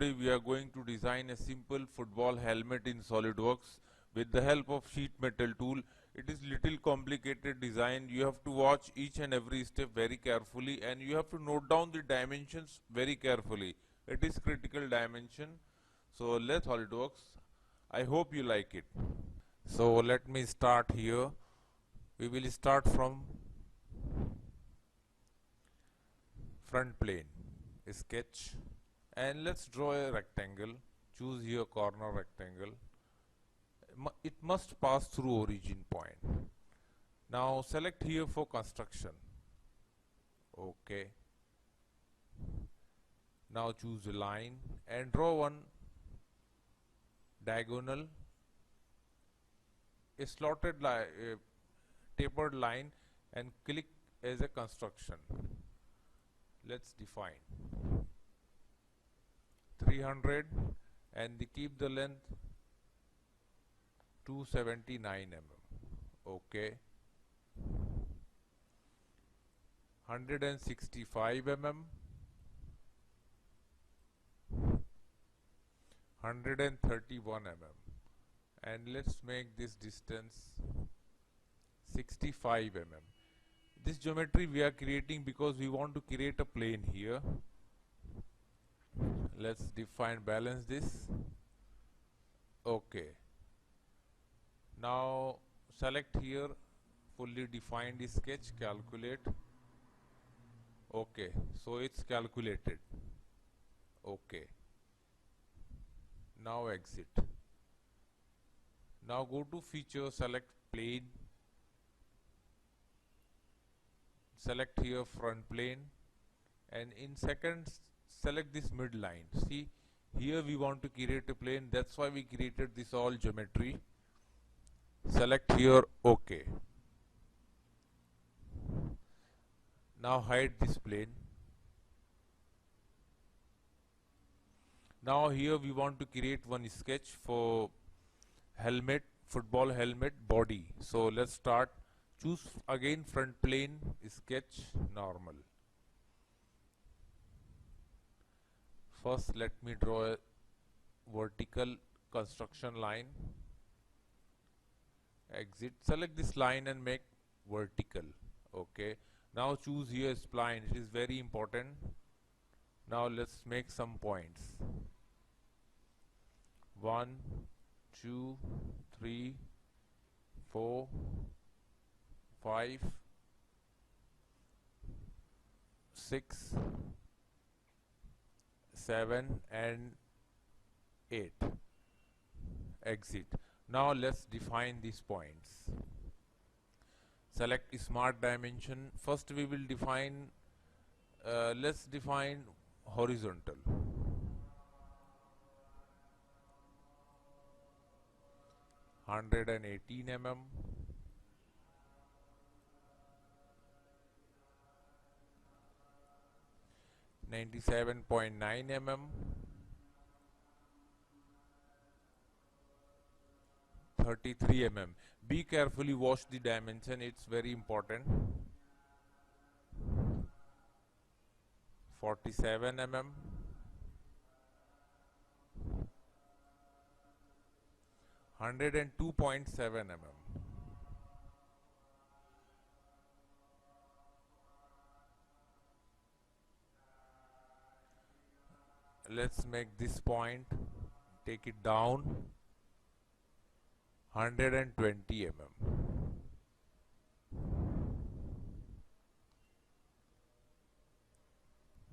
today we are going to design a simple football helmet in SolidWorks with the help of sheet metal tool. It is little complicated design. You have to watch each and every step very carefully and you have to note down the dimensions very carefully. It is critical dimension. So let's SolidWorks. I hope you like it. So let me start here. We will start from front plane, sketch, and let's draw a rectangle. Choose here corner rectangle. It must pass through origin point. Now select here for construction. Okay. Now choose a line and draw one diagonal, a slotted line, a tapered line, and click as a construction. Let's define 300 and keep the length 279 mm. Okay. 165 mm, 131 mm, and let's make this distance 65 mm. This geometry we are creating because we want to create a plane here. Let's balance this. Okay. Now select here fully defined sketch, calculate. Okay, so it's calculated. Okay. Now exit. Now go to feature, select plane. Select here front plane and in seconds select this midline. See, here we want to create a plane, that's why we created this all geometry. Select here OK. Now hide this plane. Now here we want to create one sketch for helmet, football helmet body. So let's start. Choose again front plane, sketch, normal. First let me draw a vertical construction line. Exit, select this line and make vertical. Okay. Now choose here spline, it is very important. Now let's make some points. 1, 2, 3, 4, 5, 6, 7 and 8. Exit. Now let's define these points. Select smart dimension. First we will define, let's define horizontal. 118 mm. 97.9 mm, 33 mm. Be carefully watch the dimension, it's very important. 47 mm, 102.7 mm. Let's make this point, take it down 120 mm.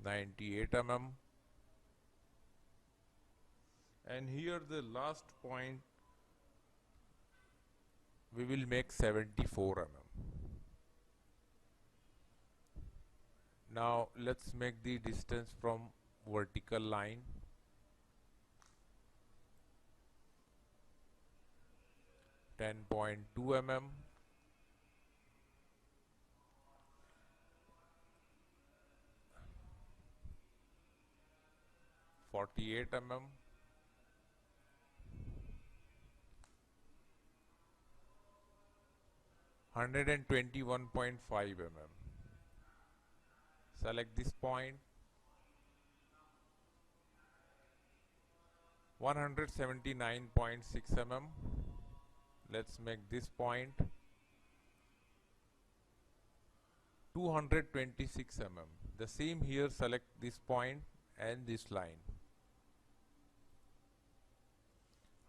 98 mm. And here the last point we will make 74 mm. Now let's make the distance from vertical line 10.2 mm. 48 mm. 121.5 mm. Select this point 179.6 mm. Let's make this point 226 mm. The same here, select this point and this line.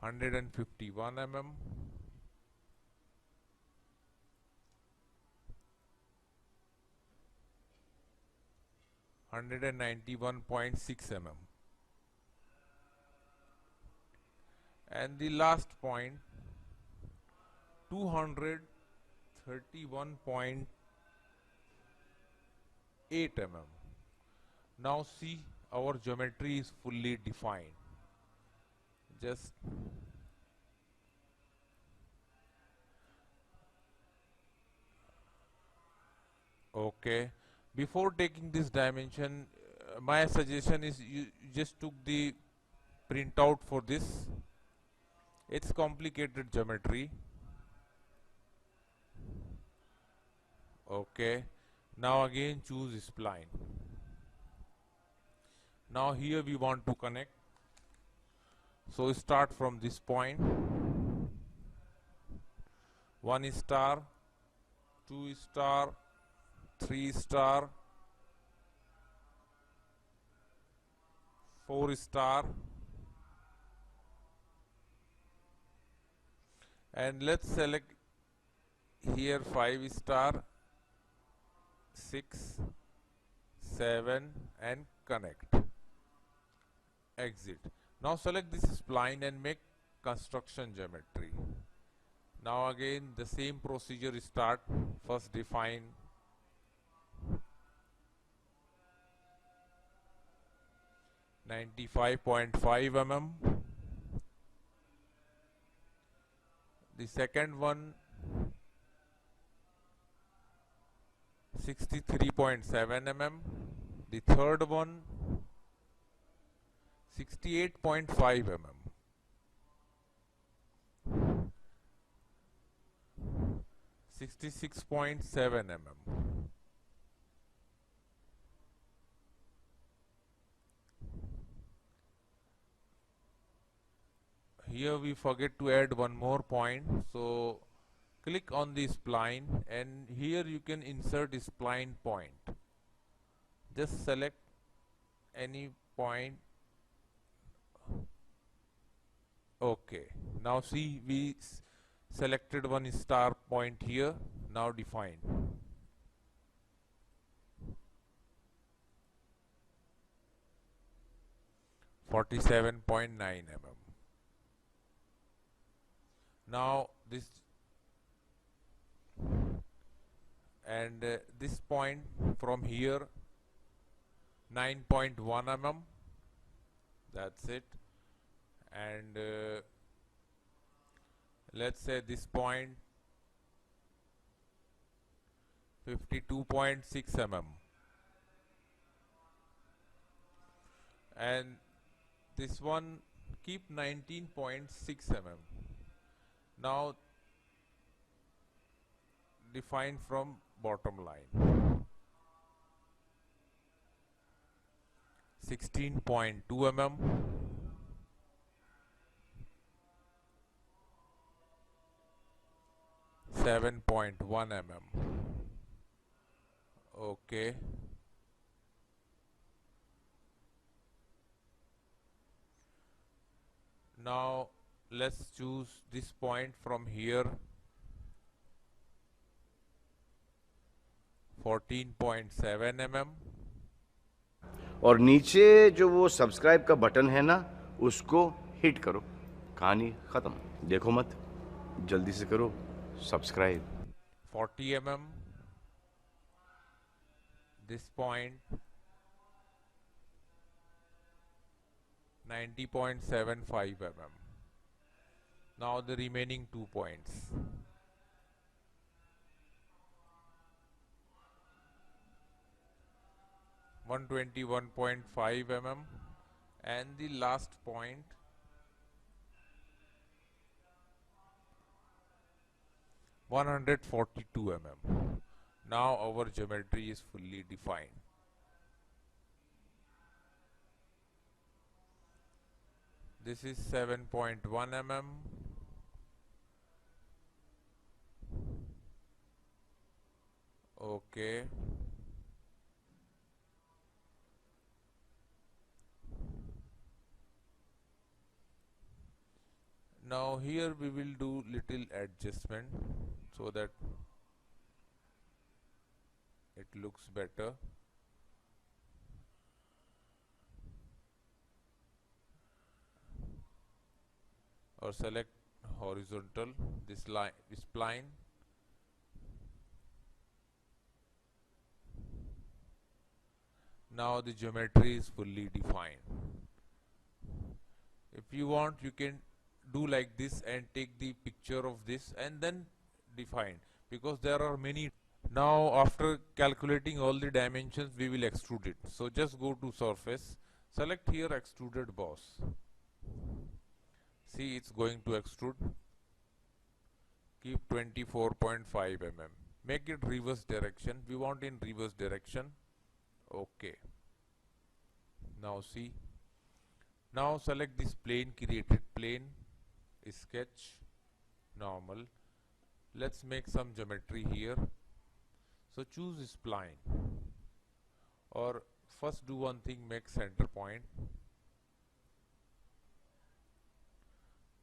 151 mm. 191.6 mm. And the last point 231.8 mm. Now see, our geometry is fully defined. Just okay. Before taking this dimension, my suggestion is you just took the printout for this. It's complicated geometry. Okay. Now again choose spline. Now here we want to connect. So start from this point. 1 star, 2 star, 3 star, 4 star, and let's select here 5 star, 6, 7 and connect. Exit. Now select this spline and make construction geometry. Now again the same procedure start. First define (95.5 mm). The second one 63.7 mm. The third one 68.5 mm. 66.7 mm. Here we forget to add one more point, so click on the spline and here you can insert spline point. Just select any point. Okay, now see, we selected 1 star point here. Now define. (47.9 mm). Now this and this point from here 9.1 mm. That's it. And let's say this point 52.6 mm. And this one keep 19.6 mm. Now define from bottom line 16.2 mm. 7.1 mm. Okay. Now let's choose this point from here 14.7 mm. और नीचे जो वो subscribe का button है ना, उसको hit करो. कहानी खत्म. देखो मत, जल्दी से करो subscribe. 40 mm. This point 90.75 mm. Now the remaining 2 points. 121.5 mm and the last point 142 mm. Now our geometry is fully defined. This is 7.1 mm. Okay. Now here we will do little adjustment so that it looks better. Or select horizontal, this line, this spline. Now the geometry is fully defined. If you want, you can do like this and take the picture of this and then define, because there are many. Now after calculating all the dimensions, we will extrude it. So just go to surface, select here extruded boss. See, it's going to extrude. Keep 24.5 mm. Make it reverse direction. We want in reverse direction. Okay. Now see. Now select this plane, created plane, sketch, normal. Let's make some geometry here. So choose spline. Or first do one thing, make center point.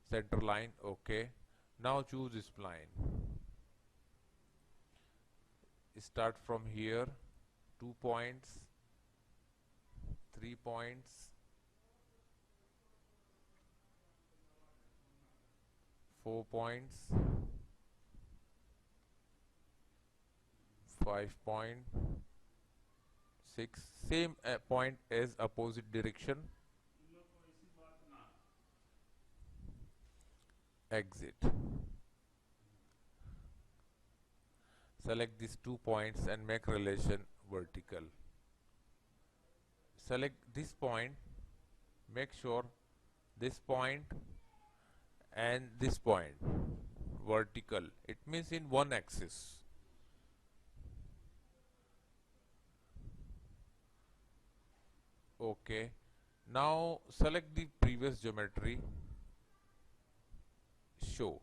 Center line, okay. Now choose spline. Start from here, 2 points, 3 points, 4 points, 5 point, 6, same point as opposite direction. Exit. Select these 2 points and make relation vertical. Select this point, make sure this point and this point vertical. It means in one axis. Okay. Now select the previous geometry. Show.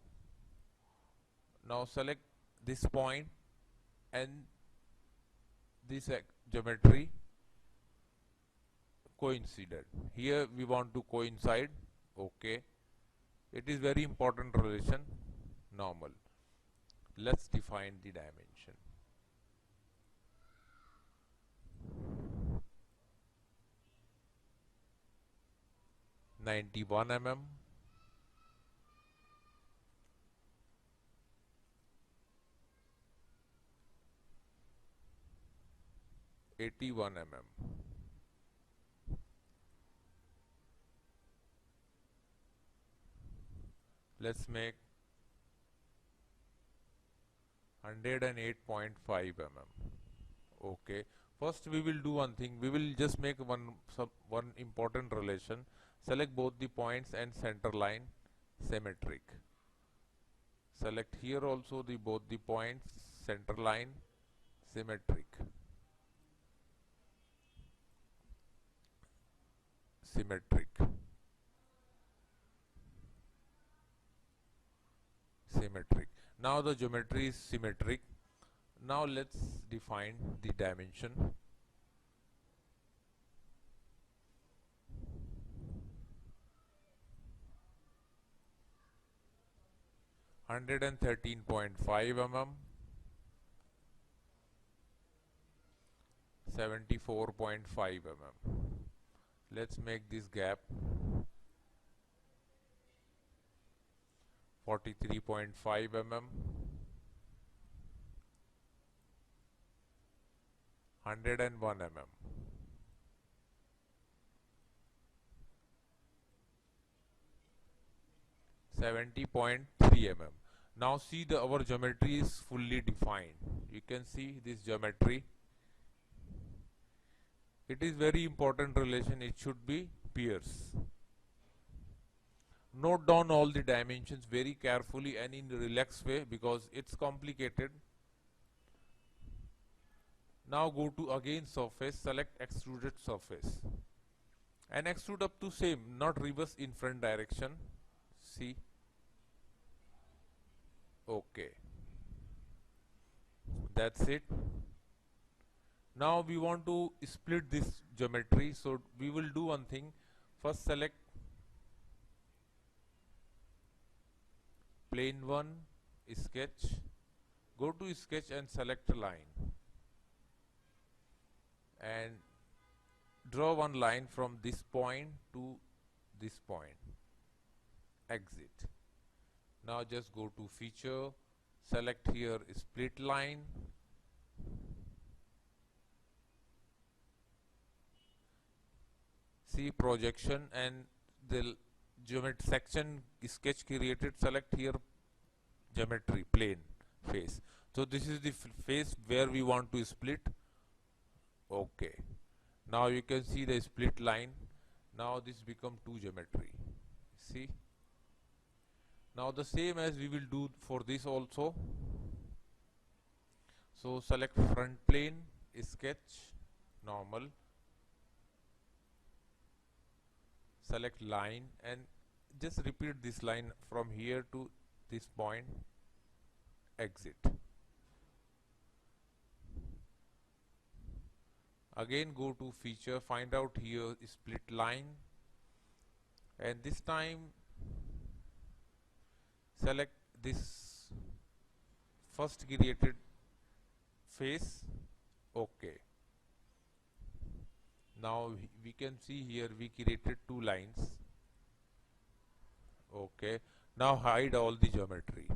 Now select this point and this geometry coincided. Here we want to coincide. Okay. It is very important relation. Normal. Let's define the dimension. (91 mm). 81 mm. Let's make 108.5 mm. Okay. First we will do one thing. We will just make one important relation. Select both the points and center line symmetric. Select here also the both the points, center line symmetric. Symmetric. Symmetric. Now the geometry is symmetric. Now let's define the dimension. (113.5 mm), 74.5 mm. Let's make this gap 43.5 mm, 101 mm. (70.3 mm). Now see our geometry is fully defined. You can see this geometry. It is very important relation. It should be pairs. Note down all the dimensions very carefully and in a relaxed way because it's complicated. Now go to again surface, select extruded surface and extrude up to same, not reverse in front direction. See, okay, that's it. Now we want to split this geometry, so we will do one thing. First select plane 1, sketch, go to sketch and select a line and draw one line from this point to this point, exit. Now just go to feature, select here split line, see projection, and the geometry section sketch created, select here geometry plane face. So this is the face where we want to split. Okay, now you can see the split line. Now this become 2 geometry. See, now the same as we will do for this also. So select front plane, sketch, normal, select line and just repeat this line from here to this point, exit. Again go to feature, find out here split line, and this time select this first created face. Okay, now we can see here we created 2 lines. Okay, now hide all the geometry.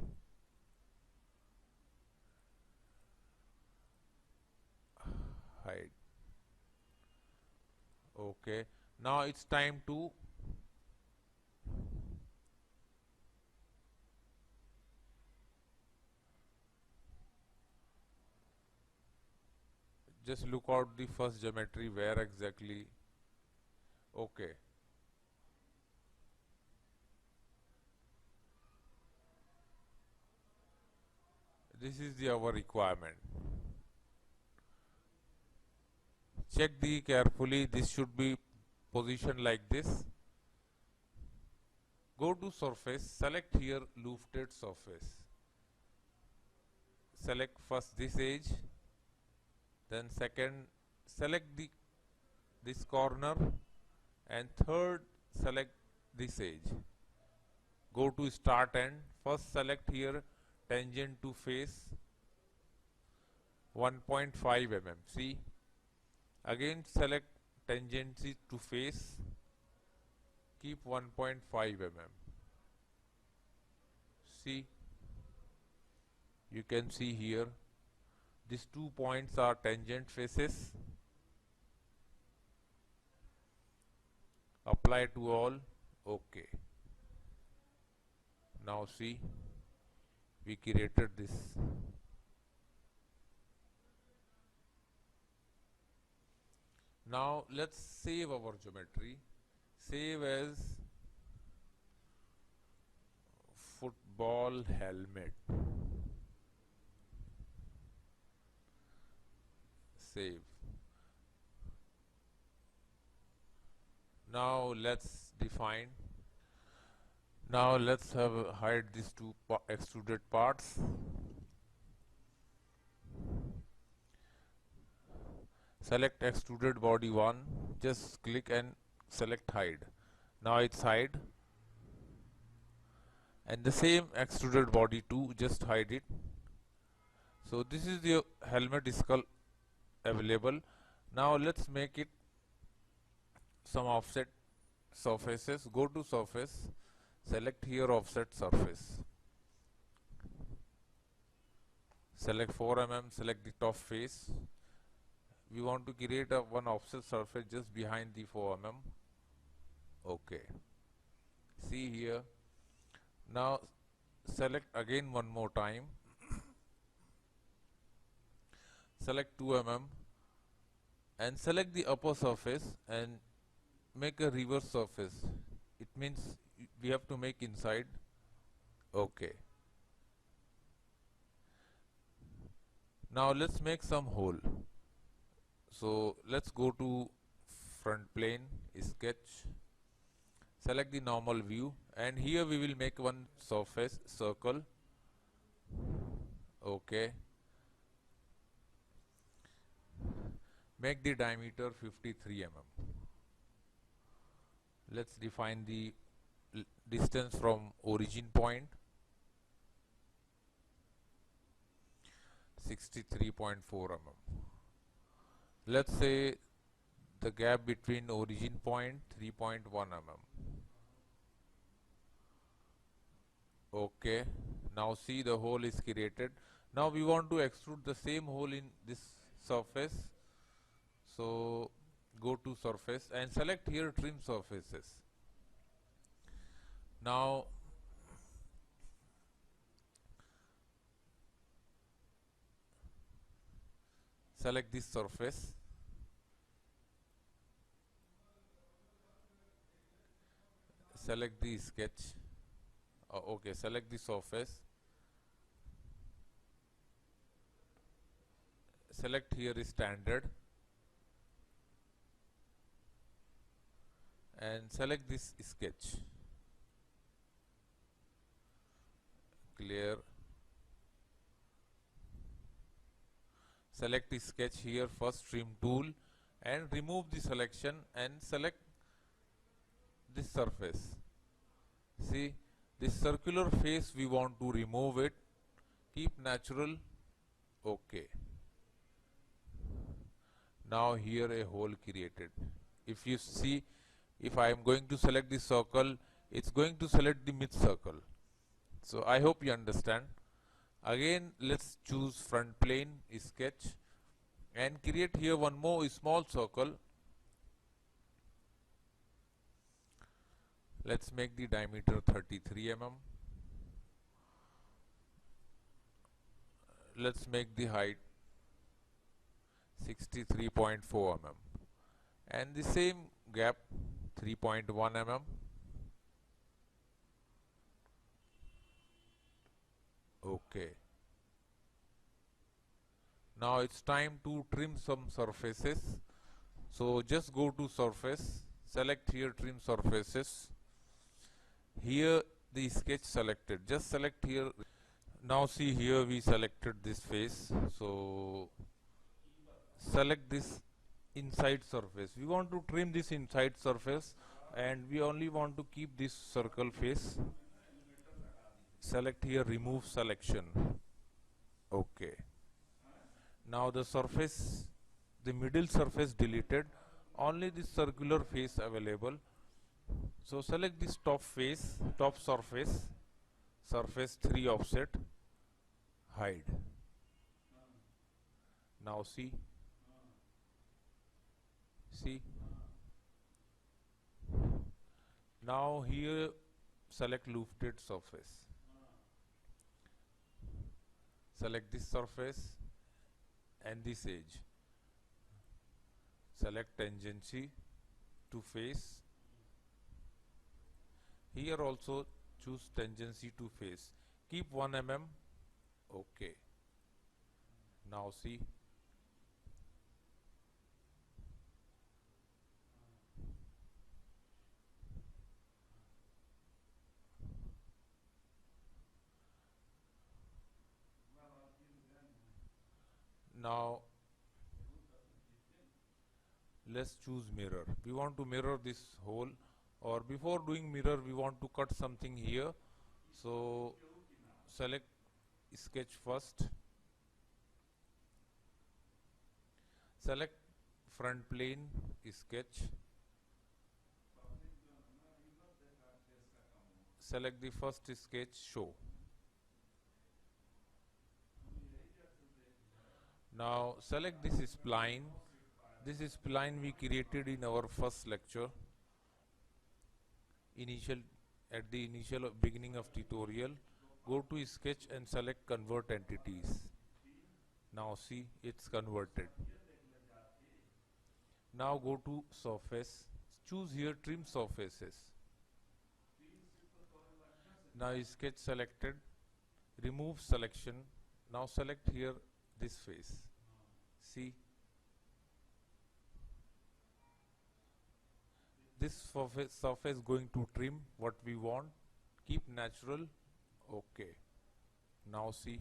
Hide. Okay, now it's time to just look out the first geometry where exactly. Okay, this is our requirement. Check the carefully, this should be positioned like this. Go to surface, select here lofted surface. Select first this edge, then second select this corner, and third select this edge. Go to start end, first select here tangent to face 1.5 mm. See, again select tangency to face, keep 1.5 mm. See, you can see here these 2 points are tangent faces. Apply to all. Okay, now see, we created this. Now let's save our geometry. Save as football helmet. Save. Now let's define. Now let's hide these 2 extruded parts. Select extruded body 1, just click and select hide. Now it's hide, and the same extruded body 2, just hide it. So this is the helmet skull available. Now let's make it some offset surfaces. Go to surface, select here offset surface, select 4 mm, select the top face. We want to create a one offset surface just behind the 4 mm. Okay, see here. Now select again one more time, select 2 mm and select the upper surface and make a reverse surface. It means we have to make inside. Okay, now let's make some hole. So let's go to front plane sketch, select the normal view, and here we will make one surface circle. Okay, make the diameter 53 mm. Let's define the distance from origin point, 63.4 mm. Let's say the gap between origin point 3.1 mm. Okay, now see the hole is created. Now we want to extrude the same hole in this surface. So go to surface and select here trim surfaces. Now select this surface, select the sketch, okay, select the surface, select here standard, and select this sketch, clear, select the sketch here, first trim tool, and remove the selection and select this surface. See, this circular face we want to remove it, keep natural, okay. Now here a hole created. If you see, if I am going to select the circle, it's going to select the mid circle. So I hope you understand. Again, let's choose front plane sketch and create here one more small circle. Let's make the diameter 33 mm. Let's make the height 63.4 mm and the same gap 3.1 mm. Okay. Now it's time to trim some surfaces. So just go to surface, select here trim surfaces. Here the sketch selected, just select here. Now see here we selected this face. So select this inside surface. We want to trim this inside surface and we only want to keep this circle face. Select here remove selection. Okay. Now the surface, the middle surface deleted, only this circular face available. So select this top face, top surface, surface 3 offset, hide. Now see, now here select lofted surface, select this surface and this edge, select tangency to face, here also choose tangency to face, keep 1 mm, okay. Now see, now let's choose mirror. We want to mirror this hole, or before doing mirror we want to cut something here. So select sketch first, select front plane sketch, select the first sketch, show. Now select this spline. This spline we created in our first lecture, at the initial beginning of tutorial. Go to sketch and select convert entities. Now see, it's converted. Now go to surface, choose here trim surfaces. Now sketch selected, remove selection. Now select here this face. See, this surface going to trim what we want. Keep natural. Okay. Now see.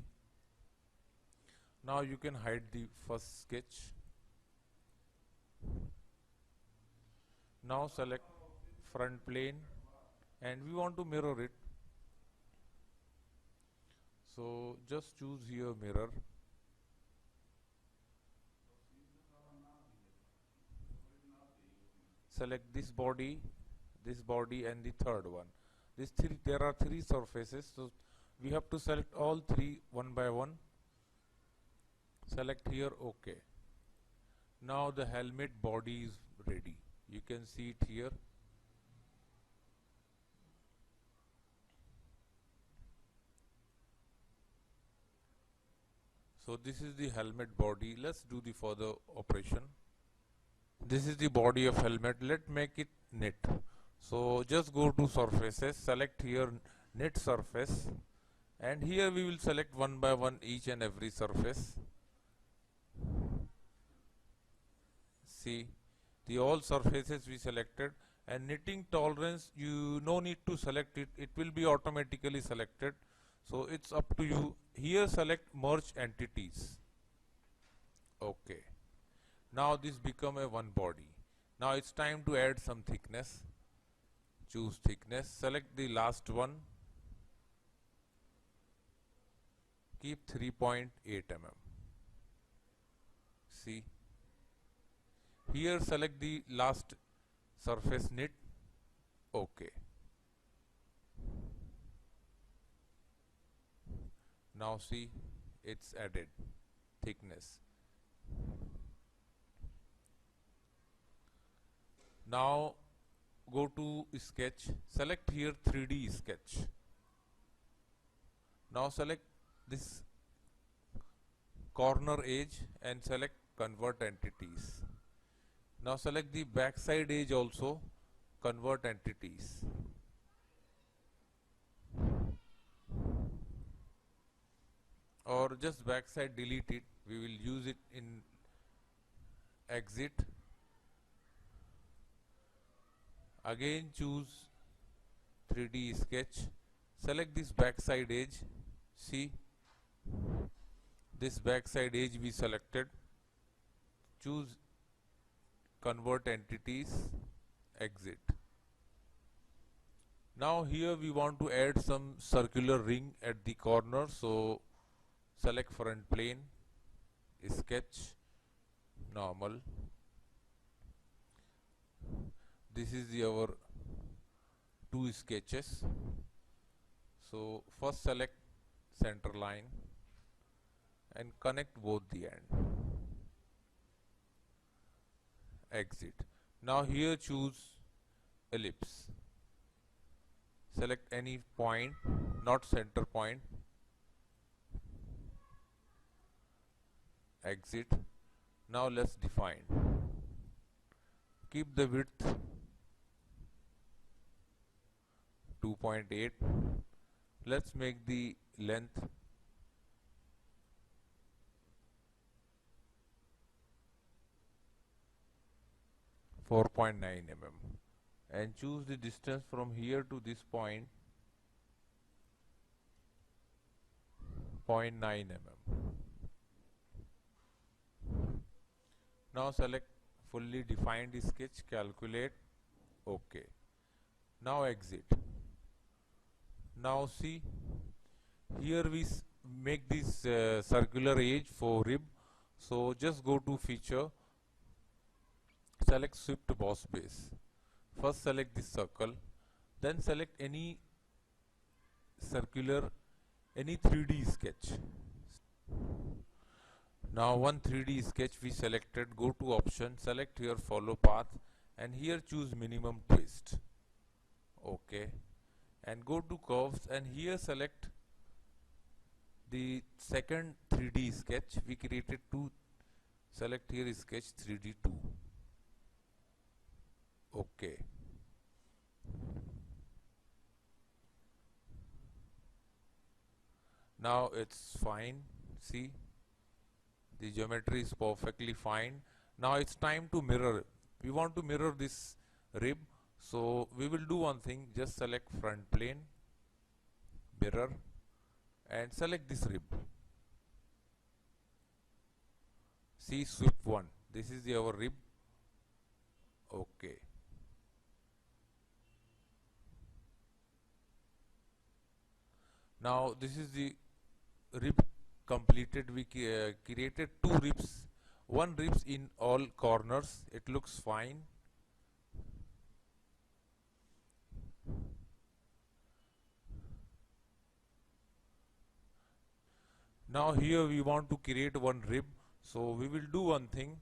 Now you can hide the first sketch. Now select front plane and we want to mirror it. So just choose here mirror. Select this body and the third one. There are three surfaces, so we have to select all three one by one. Select here OK. Now the helmet body is ready. You can see it here. So this is the helmet body. Let's do the further operation. This is the body of helmet. Let's make it knit. So just go to surfaces, select here knit surface, and here we will select one by one each and every surface. See, the all surfaces we selected, and knitting tolerance, you no need to select it, it will be automatically selected. So it's up to you. Here select merge entities. Okay. Now this become a one body. Now it's time to add some thickness. Choose thickness, select the last one. Keep 3.8 mm. See. Here select the last surface knit. Okay. Now see, it's added thickness. Now go to sketch, select here 3D sketch. Now select this corner edge and select convert entities. Now select the backside edge also, convert entities. Or just backside delete it, we will use it in exit. Again choose 3D sketch, select this backside edge. See, this backside edge we selected. Choose convert entities, exit. Now here we want to add some circular ring at the corner, so select front plane, sketch, normal. This is our two sketches. So first select center line and connect both the end. Exit. Now here choose ellipse. Select any point, not center point. Exit. Now let's define. Keep the width 2.8. Let's make the length 4.9 mm and choose the distance from here to this point 0.9 mm. Now select fully defined sketch, calculate, OK. Now exit. Now see, here we make this circular edge for rib. So just go to feature, select swift boss base. First select this circle, then select any circular, any 3D sketch. Now one 3D sketch we selected, go to option, select here follow path and here choose minimum twist. OK. And go to curves and here select the second 3D sketch we created two. Select here sketch 3D 2. OK. Now it's fine. See, the geometry is perfectly fine. Now it's time to mirror. We want to mirror this rib. So we will do one thing, just select front plane, mirror, and select this rib. See, sweep 1, this is our rib. Okay. Now this is the rib completed. We created 2 ribs, 1 ribs in all corners. It looks fine. Now here we want to create 1 rib, so we will do one thing.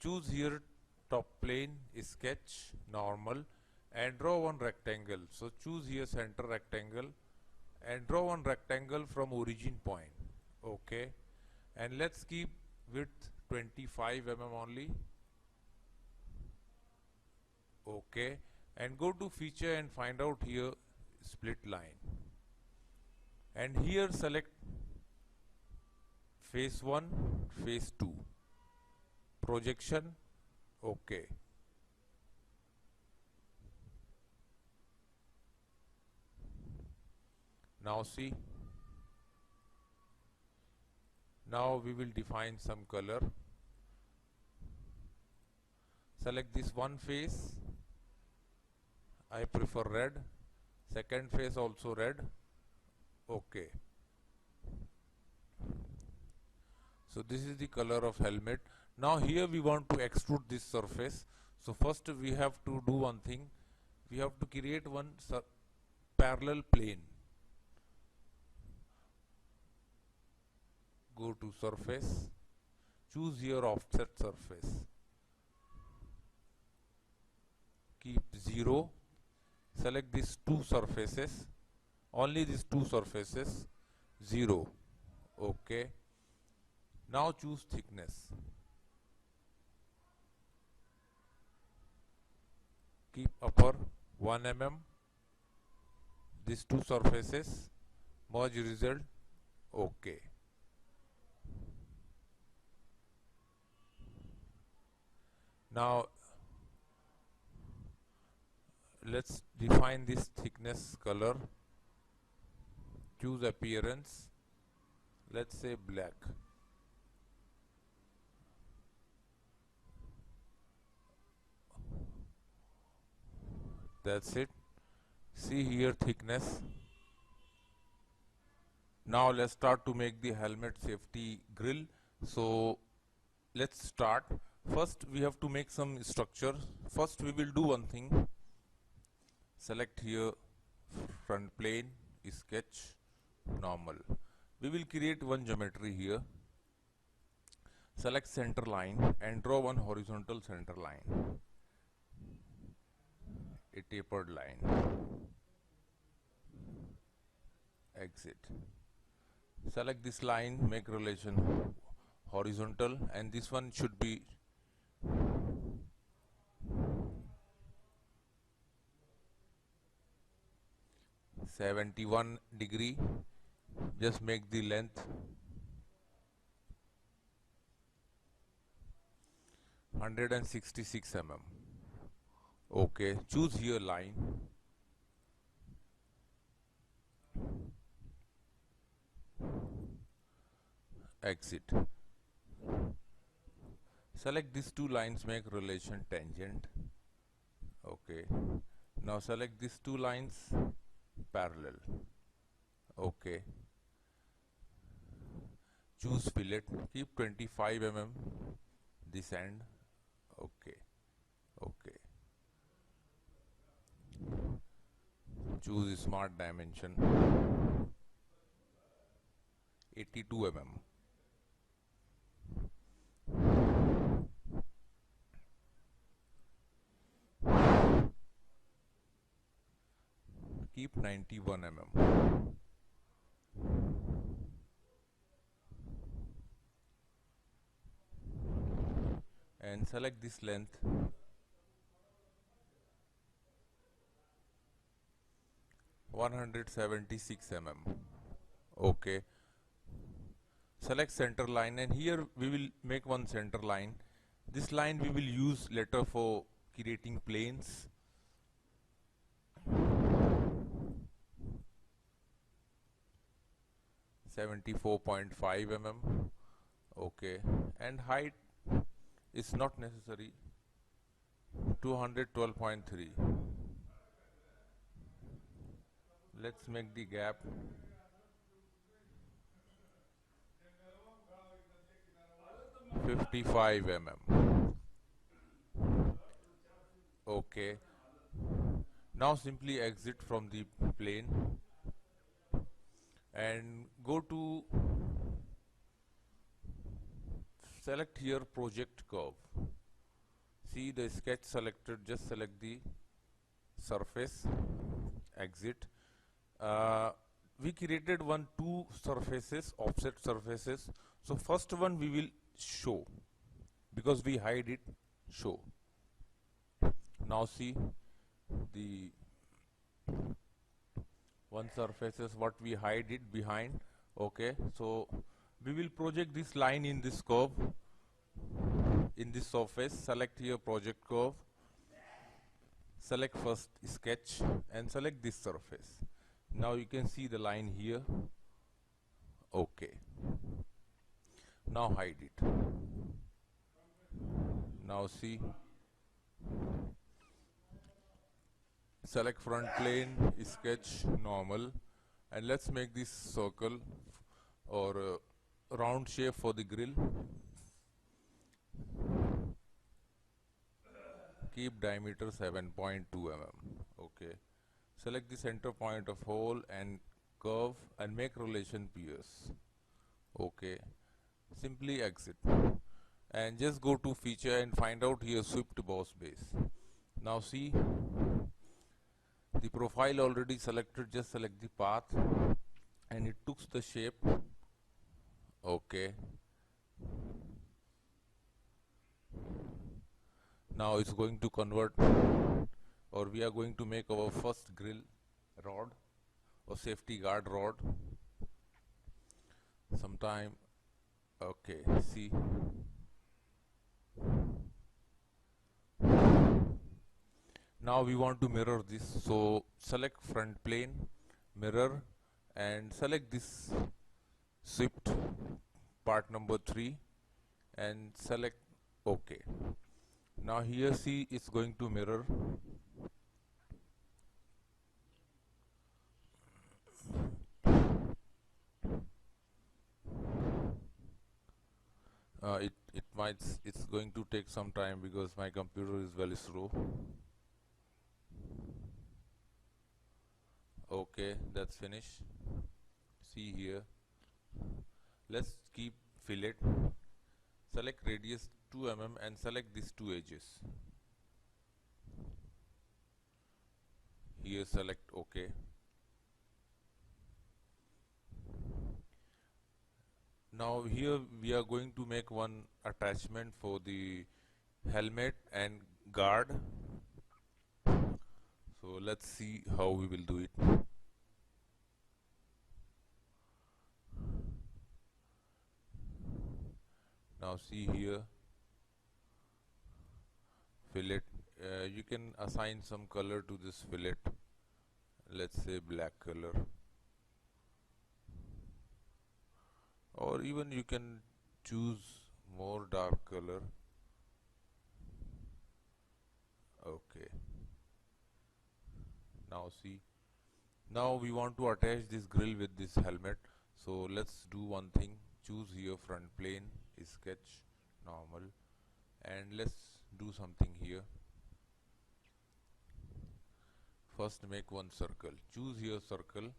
Choose here top plane, sketch, normal, and draw 1 rectangle. So choose here center rectangle and draw 1 rectangle from origin point. Okay, and let's keep width 25 mm only. Okay, and go to feature and find out here split line, and here select face 1, face 2, projection. Okay. Now see, now we will define some color. Select this one face, I prefer red, second face also red. Okay. So this is the color of helmet. Now here we want to extrude this surface. So first we have to do one thing. We have to create 1 parallel plane. Go to surface, choose here offset surface, keep 0, select these 2 surfaces, only these 2 surfaces, 0. Okay. Now choose thickness, keep upper 1 mm, these 2 surfaces, merge result. Okay. Now let's define this thickness color. Choose appearance, let's say black. That's it. See here thickness. Now let's start to make the helmet safety grill. So let's start. First we have to make some structure. First we will do one thing. Select here front plane, sketch, normal. We will create 1 geometry here. Select center line and draw 1 horizontal center line, a tapered line. Exit. Select this line, make relation horizontal, and this one should be 71 degree. Just make the length 166 mm. Okay, choose here line. Exit. Select these 2 lines, make relation tangent. Okay. Now select these 2 lines parallel. Okay. Choose fillet, keep 25 mm this end. Okay. Okay. Choose smart dimension 82 mm. Keep 91 mm. And select this length 176 mm. Okay. Select center line, and here we will make 1 center line. This line we will use later for creating planes. 74.5 mm. Okay, and height is not necessary. 212.3. Let's make the gap 55 mm. Okay, now simply exit from the plane and go to select here project curve. See the sketch selected, just select the surface, exit. We created two surfaces, offset surfaces. So first one we will show, because we hide it, show. Now see the one surfaces what we hide it behind. Okay, so we will project this line in this curve, in this surface. Select here project curve, select first sketch and select this surface. Now you can see the line here. Okay, now hide it. Now see, select front plane, sketch normal, and let's make this circle or round shape for the grill. Keep diameter 7.2 mm. Okay, select the center point of hole and curve and make relation pierce. Okay, simply exit and just go to feature and find out here Swift boss base. Now see the profile already selected, just select the path and it took the shape. Okay, now it's going to convert, or we are going to make our first grill rod or safety guard rod sometime. Okay, see, now we want to mirror this, so select front plane, mirror, and select this Swift part number 3 and select OK. Now here see it's going to mirror. It's going to take some time because my computer is very slow. Okay, that's finished. See here, let's keep fillet, select radius 2 mm and select these two edges. Here select OK. Now here we are going to make one attachment for the helmet and guard. So let's see how we will do it. Now see here, fillet, you can assign some color to this fillet, let's say black color, or even you can choose more dark color. Okay, now see, now we want to attach this grill with this helmet, so let's do one thing. Choose here front plane, sketch normal, and let's do something here. First make one circle, choose here circle,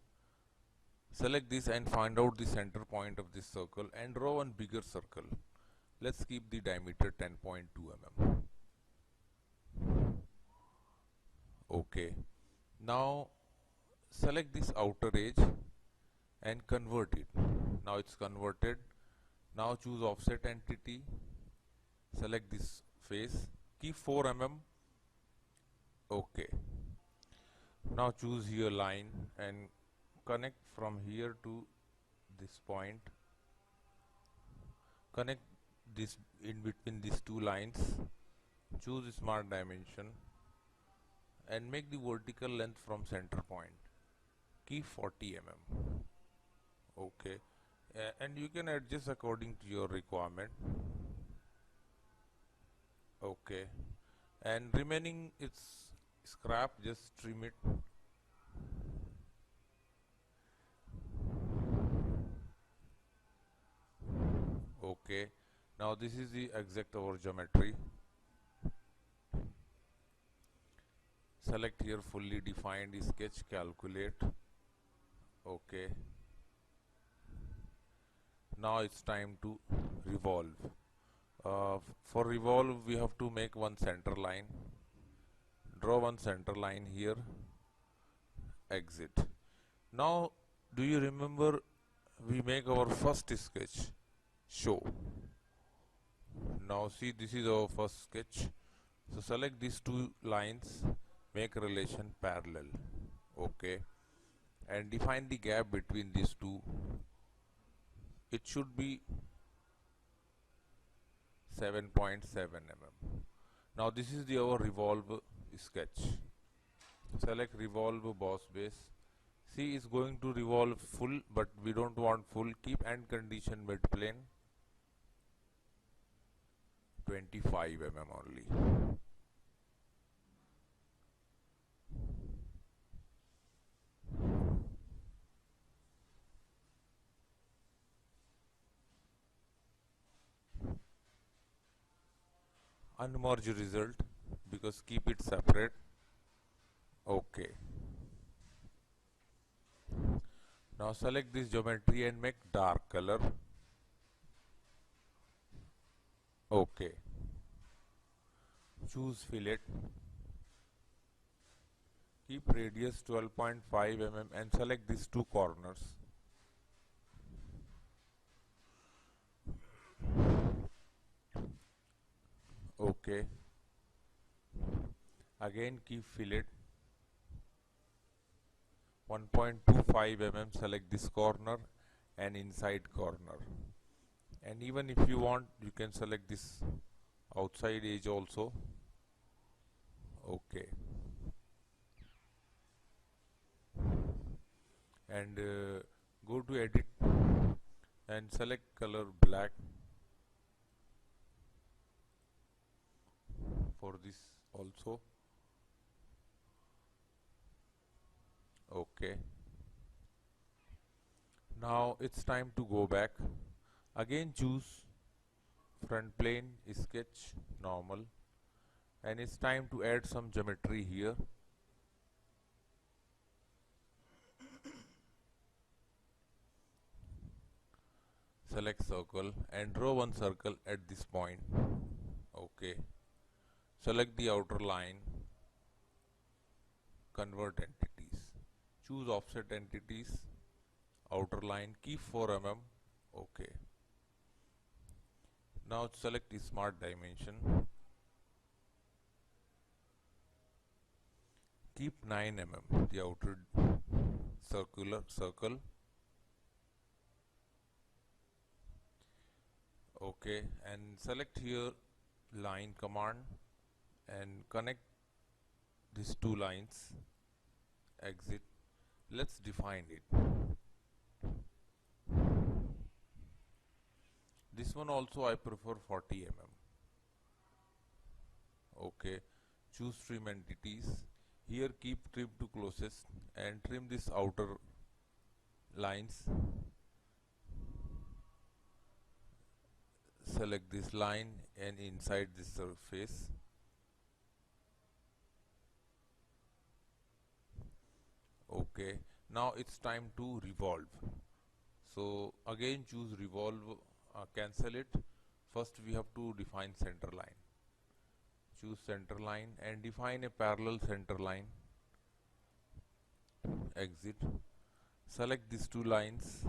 select this and find out the center point of this circle and draw one bigger circle. Let's keep the diameter 10.2 mm. Okay, now select this outer edge and convert it. Now it's converted. Now choose offset entity, select this face, keep 4 mm. Okay, now choose here line and connect from here to this point, connect this in between these two lines, choose smart dimension and make the vertical length from center point. Keep 40 mm. Okay, and you can adjust according to your requirement. Okay, and remaining its scrap, just trim it. Okay, now this is the exact our geometry. Select here fully defined sketch, calculate. Okay, now it's time to revolve. For revolve we have to make one center line, draw one center line here, exit. Now do you remember we make our first sketch, show. Now see, this is our first sketch. So select these two lines, make relation parallel. Okay, and define the gap between these two. It should be 7.7 mm. Now this is the our revolve sketch. Select revolve boss base. See, it's going to revolve full, but we don't want full. Keep end condition mid plane 25 mm only. Unmerge result, because keep it separate. Okay. Now select this geometry and make dark color. Okay. Choose fillet. Keep radius 12.5 mm and select these two corners. Okay. Again keep fillet 1.25 mm, select this corner and inside corner. And even if you want, you can select this outside edge also. Okay. And go to edit and select color black for this also. Okay. Now it's time to go back. Again choose front plane, sketch, normal, and it's time to add some geometry here. Select circle and draw one circle at this point. Okay. Select the outer line, convert entities, choose offset entities, outer line, keep 4 mm. Okay. Now select the smart dimension, keep 9 mm, the outer circle. Okay, and select here line command and connect these two lines, exit. Let's define it. This one also I prefer 40 mm. Okay, choose trim entities. Here keep trim to closest and trim this outer lines. Select this line and inside this surface. Okay, now it's time to revolve. So again choose revolve, cancel it. First we have to define center line. Choose center line and define a parallel center line. Exit. Select these two lines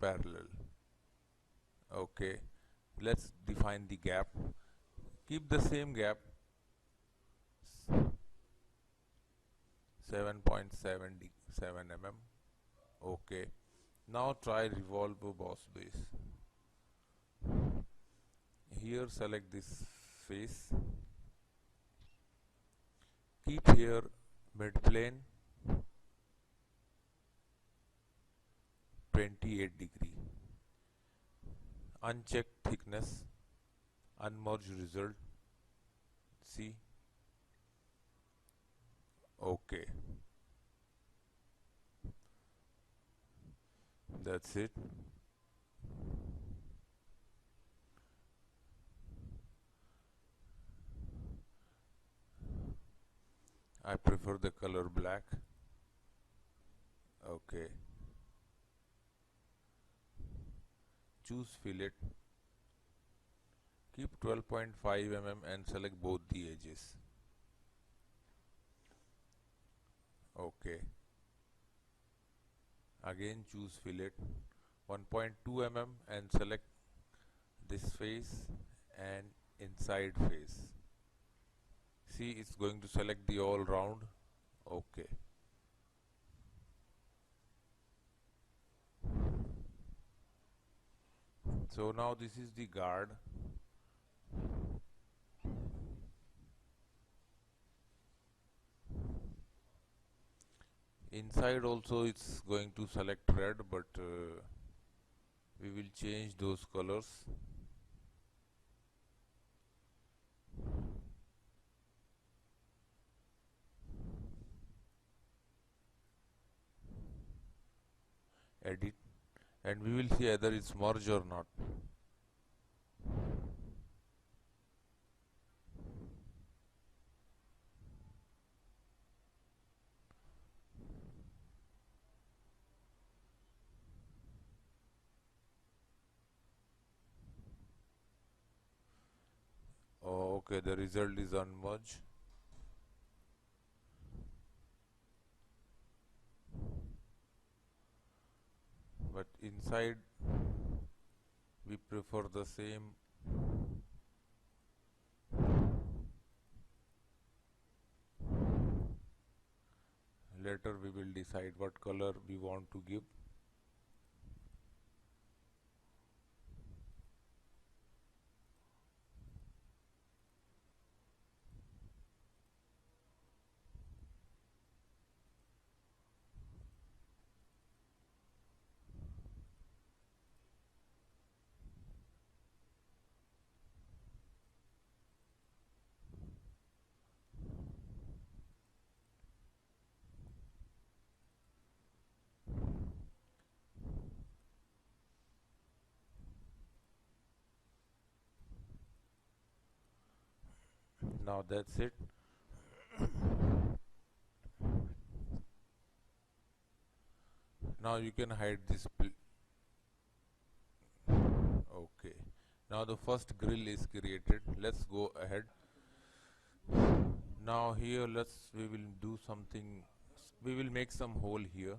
parallel. Okay, let's define the gap. Keep the same gap, 7.77 mm. Okay, now try revolve boss base. Here select this face, Keep here mid plane 28 degree. Uncheck thickness, unmerge result. See, okay, that's it. I prefer the color black. Okay, choose fillet. Keep 12.5 mm and select both the edges. Okay. Again choose fillet 1.2 mm and select this face and inside face. See, it's going to select the all round. Okay. So now this is the guard. Inside also it's going to select red, but we will change those colors. Edit, and we will see either it's merged or not. Oh, okay, the result is unmerged. But inside we prefer the same. Later we will decide what color we want to give. Now that's it. Now you can hide this. Okay. Now the first grill is created. Let's go ahead. Now here we will do something. We will make some hole here.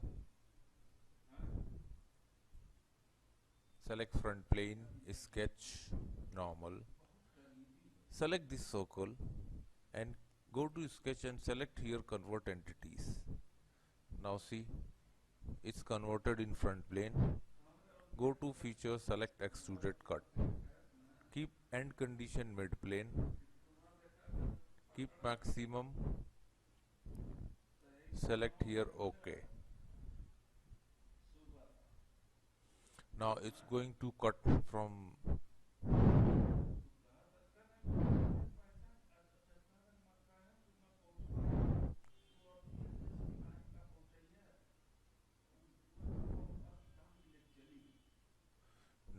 Select front plane, sketch, normal. Select this circle and go to sketch and select here convert entities. Now see, it's converted in front plane. Go to feature, select extruded cut. Keep end condition mid plane. Keep maximum. Select here OK. Now it's going to cut from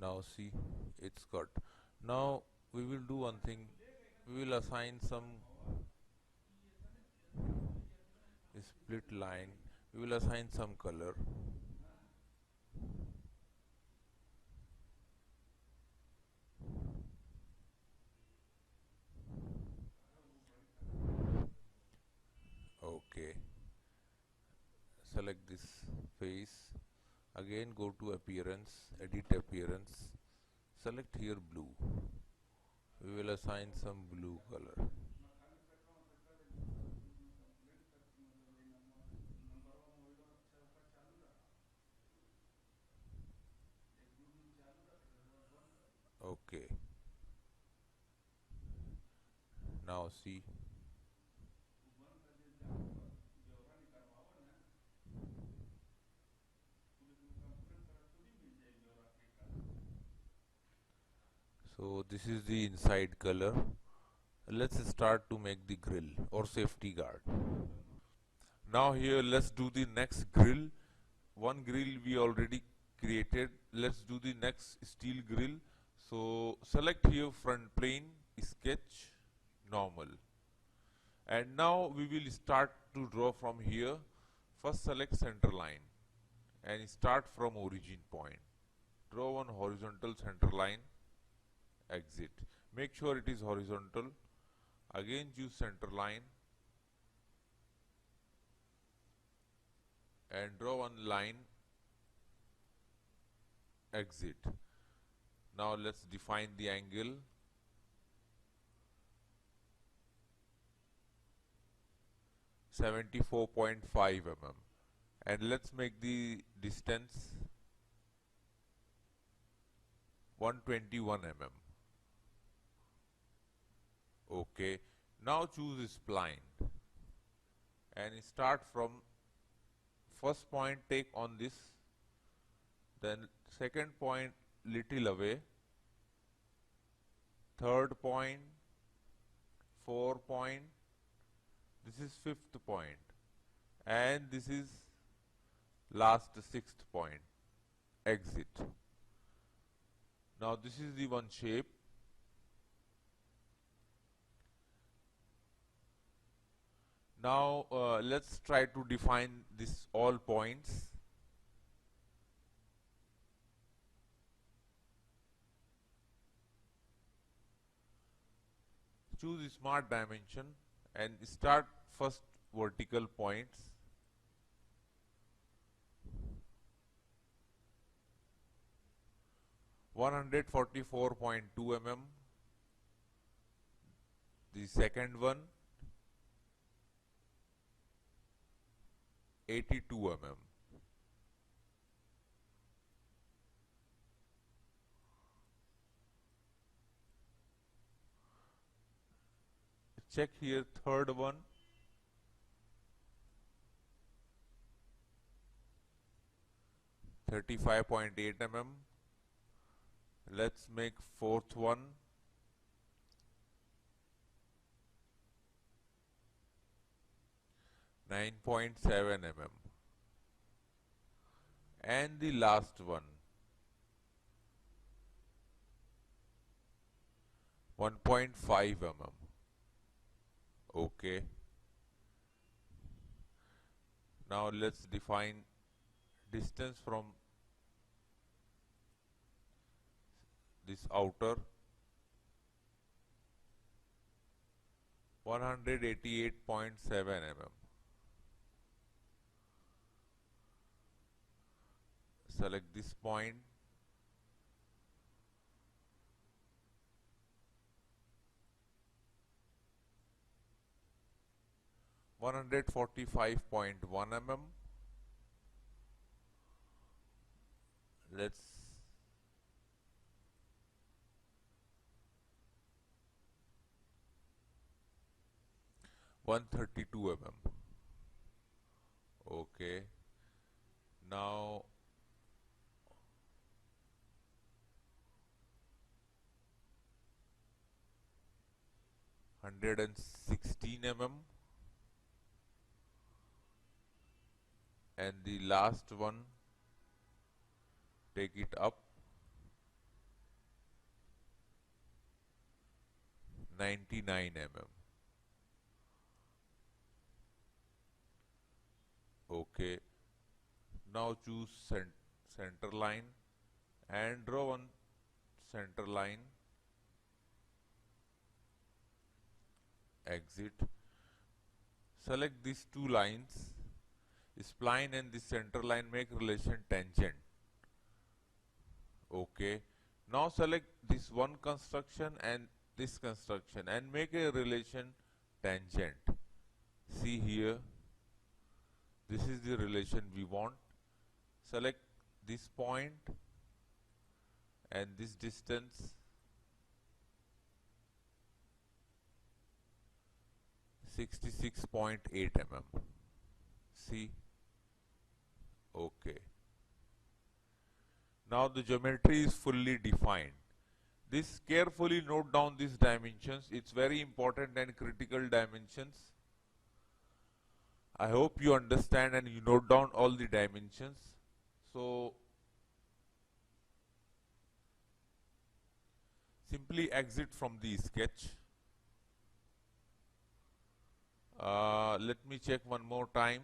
now see, it's cut. Now we will do one thing. We will assign some split line. We will assign some color. Okay. Select this face. Again go to appearance, edit appearance. Select here blue. We will assign some blue color. Okay. Now see, So this is the inside color. Let's start to make the grill or safety guard. Now here let's do the next grill. One grill we already created. Let's do the next steel grill. So select here front plane, sketch, normal. And now we will start to draw from here. First select center line and start from origin point. Draw one horizontal center line, exit. Make sure it is horizontal. Again choose center line and draw one line, exit. Now let's define the angle. (74.5 mm) and let's make the distance 121 mm. Okay, now choose spline and start from first point, take on this, then second point little away, third point, 4 point, this is fifth point, and this is last sixth point, exit. Now this is the one shape. Now let's try to define this all points. Choose smart dimension and start first vertical points. (144.2 mm), the second one 82 mm. Check here third one, 35.8 mm. Let's make fourth one, 9.7 mm, and the last one 1.5 mm. Okay. Now let's define distance from this outer 188.7 mm. Select this point. (145.1 mm). Let's (132 mm). Okay. Now 116 mm, and the last one take it up 99 mm. Okay. Now choose center line and draw one center line, exit. Select these two lines, spline and this center line, make relation tangent. Okay. Now select this one construction and this construction and make a relation tangent. See here, this is the relation we want. Select this point and this distance 66.8 mm. See? Okay. Now the geometry is fully defined. This carefully note down these dimensions. It's very important and critical dimensions. I hope you understand and you note down all the dimensions. So simply exit from the sketch. Let me check one more time.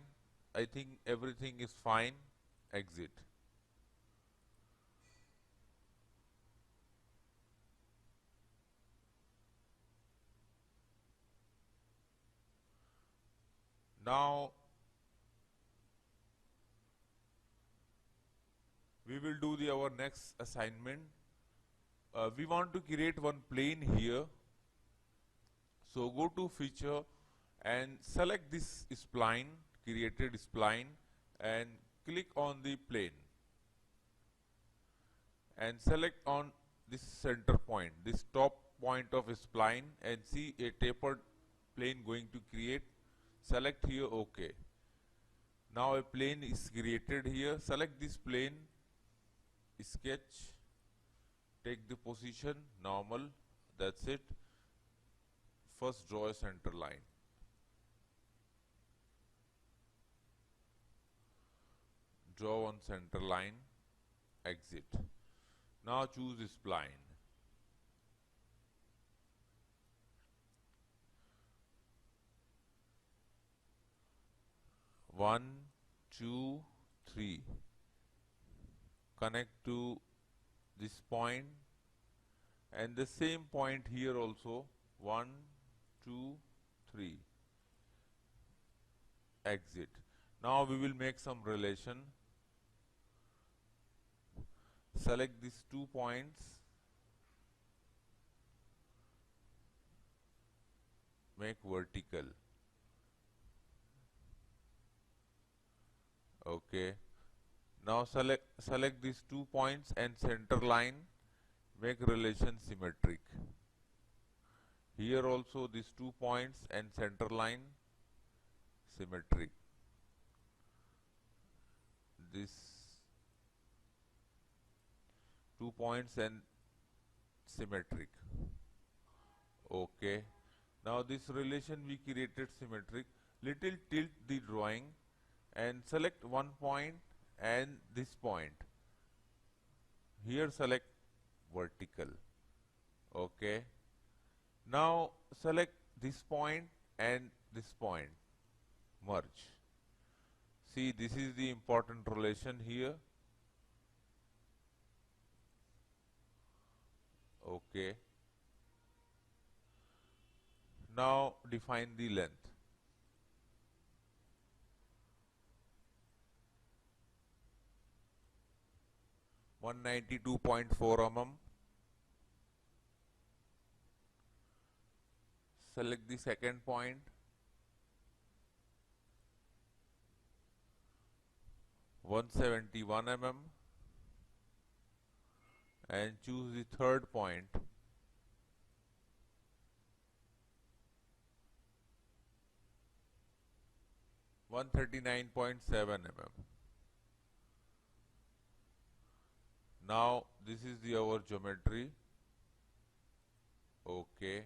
I think everything is fine. Exit. Now we will do our next assignment. We want to create one plane here. So go to feature and select this spline, created spline, and click on the plane. And select on this center point, this top point of spline, and see a tapered plane going to create. Select here OK. Now a plane is created here. Select this plane, sketch, take the position normal, that's it. First draw a center line. Draw one center line, exit. Now choose spline. One, two, three. Connect to this point and the same point here also. 1, 2, 3. Exit. Now we will make some relation. Select these 2 points. Make vertical. Okay. Now select these 2 points and center line. Make relation symmetric. Here also these 2 points and center line symmetric. This 2 points and symmetric. Okay. Now this relation we created symmetric. Little tilt the drawing and select 1 point and this point. Here select vertical. Okay. Now select this point and this point. Merge. See, this is the important relation here. Okay. Now define the length. (192.4 mm). Select the second point. 171 mm. And choose the third point. 139.7 mm. Now this is our geometry. Okay.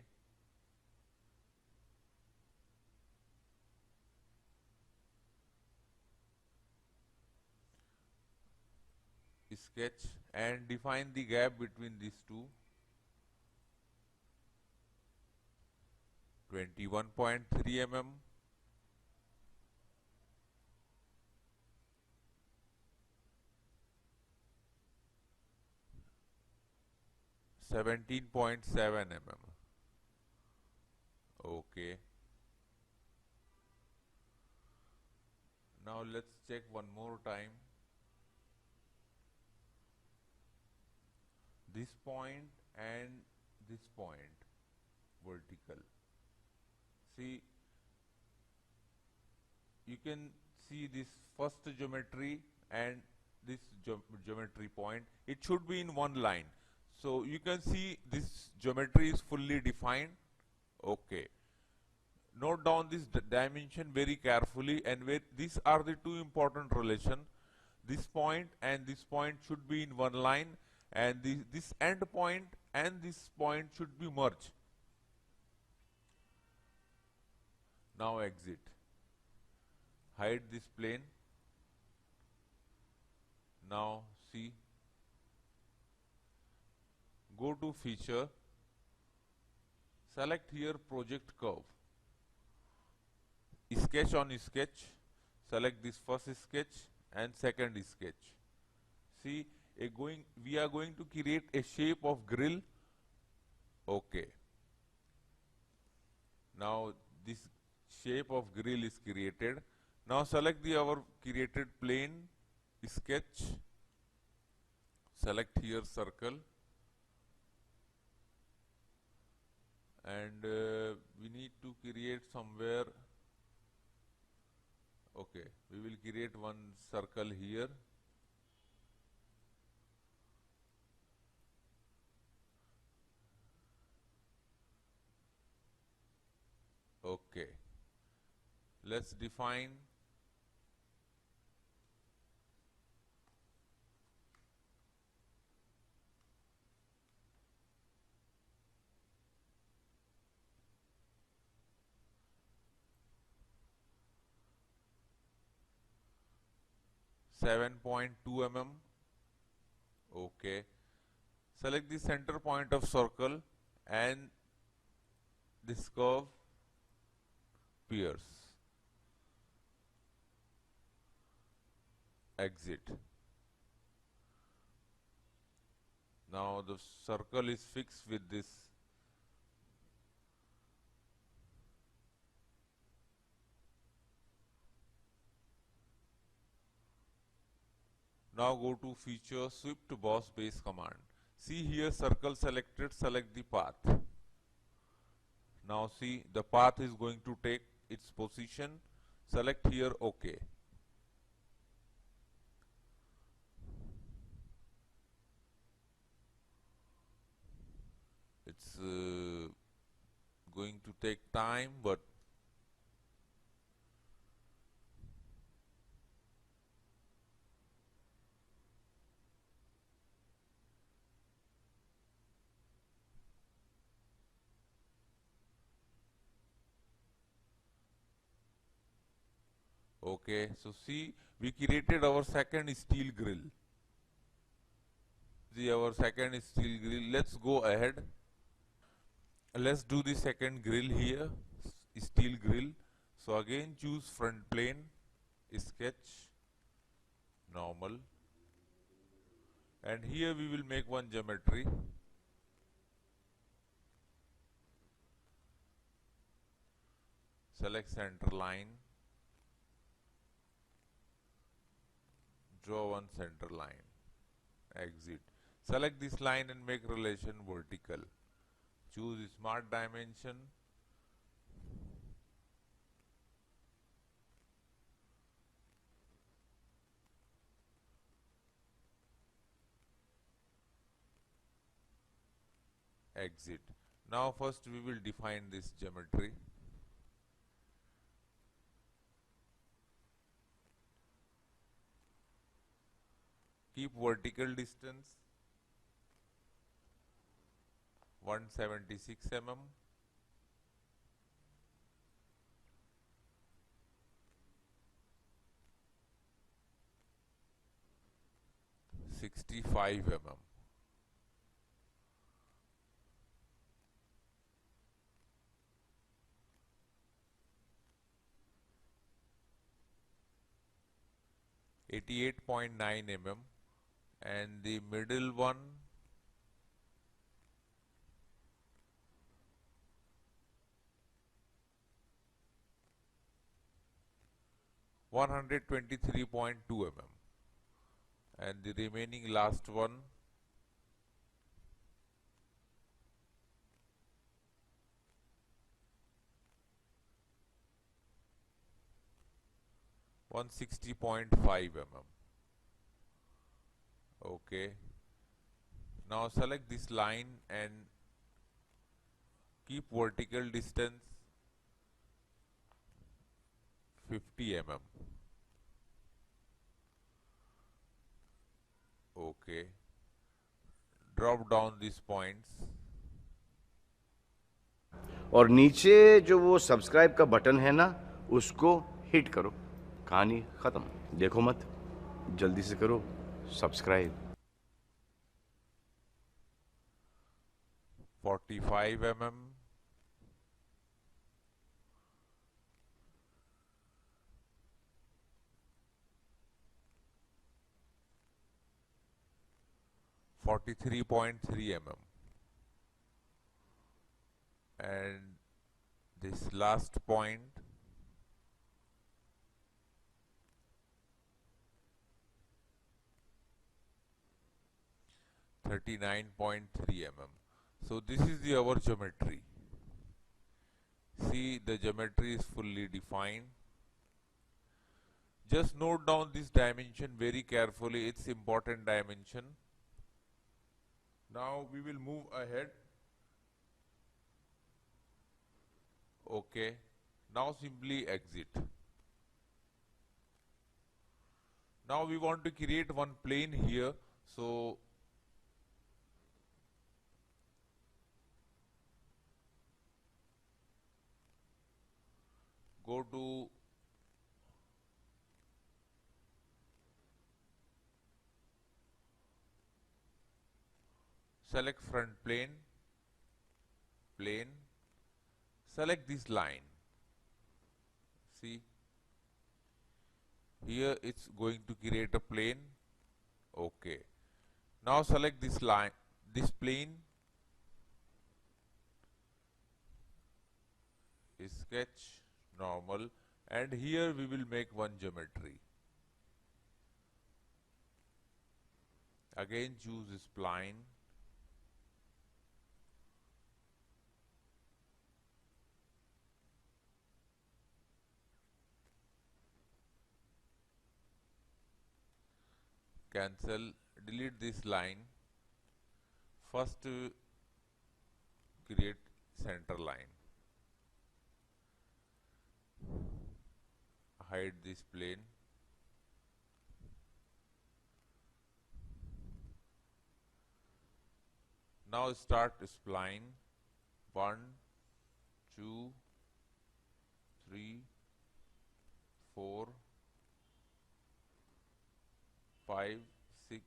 Sketch and define the gap between these two. 21.3 mm. (17.7 mm). Okay. Now let's check one more time. This point and this point vertical. See, you can see this first geometry and this geometry point. It should be in one line. So you can see this geometry is fully defined. Okay. Note down this dimension very carefully, and these are the two important relations. This point and this point should be in one line, and this end point and this point should be merged. Now exit. Hide this plane. Now see. Go to feature. Select here project curve. Sketch on sketch. Select this first sketch and second sketch. See, we are going to create a shape of grill. Okay. Now this shape of grill is created. Now select our created plane, sketch. Select here circle. And we need to create somewhere. Okay, we will create one circle here. Okay, let's define (7.2 mm). Okay, select the center point of circle and this curve pierce. Exit. Now the circle is fixed with this. Now go to feature, swift boss base command. See here circle selected, select the path. Now see the path is going to take its position. Select here OK. It's going to take time, but okay. So see, we created our second steel grill. See our second steel grill. Let's go ahead. Let's do the second grill here, steel grill. So again choose front plane, sketch, normal, and here we will make one geometry. Select center line, draw one center line, exit. Select this line and make relation vertical. Choose smart dimension. Exit. Now first we will define this geometry. Keep vertical distance 176 mm. (65 mm). (88.9 mm), and the middle one 123.2 mm, and the remaining last one 160.5 mm. Okay. Now select this line and keep vertical distance 50 mm. Okay. drop down these points. और नीचे जो वो subscribe का button है ना, उसको hit करो। कहानी खत्म। देखो मत, जल्दी से करो subscribe. 45 mm, 43.3 mm, and this last point 39.3 mm. So this is our geometry. See, the geometry is fully defined. Just note down this dimension very carefully, it's important dimension. Now we will move ahead. Okay, now simply exit. Now we want to create one plane here, so go to select front plane, select this line. See, here it's going to create a plane. Okay, now select this line, this plane, sketch normal, and here we will make one geometry. Again choose spline, cancel, delete this line. First create center line, hide this plane. Now start spline. 1, 2, 3, 4, 5, 6,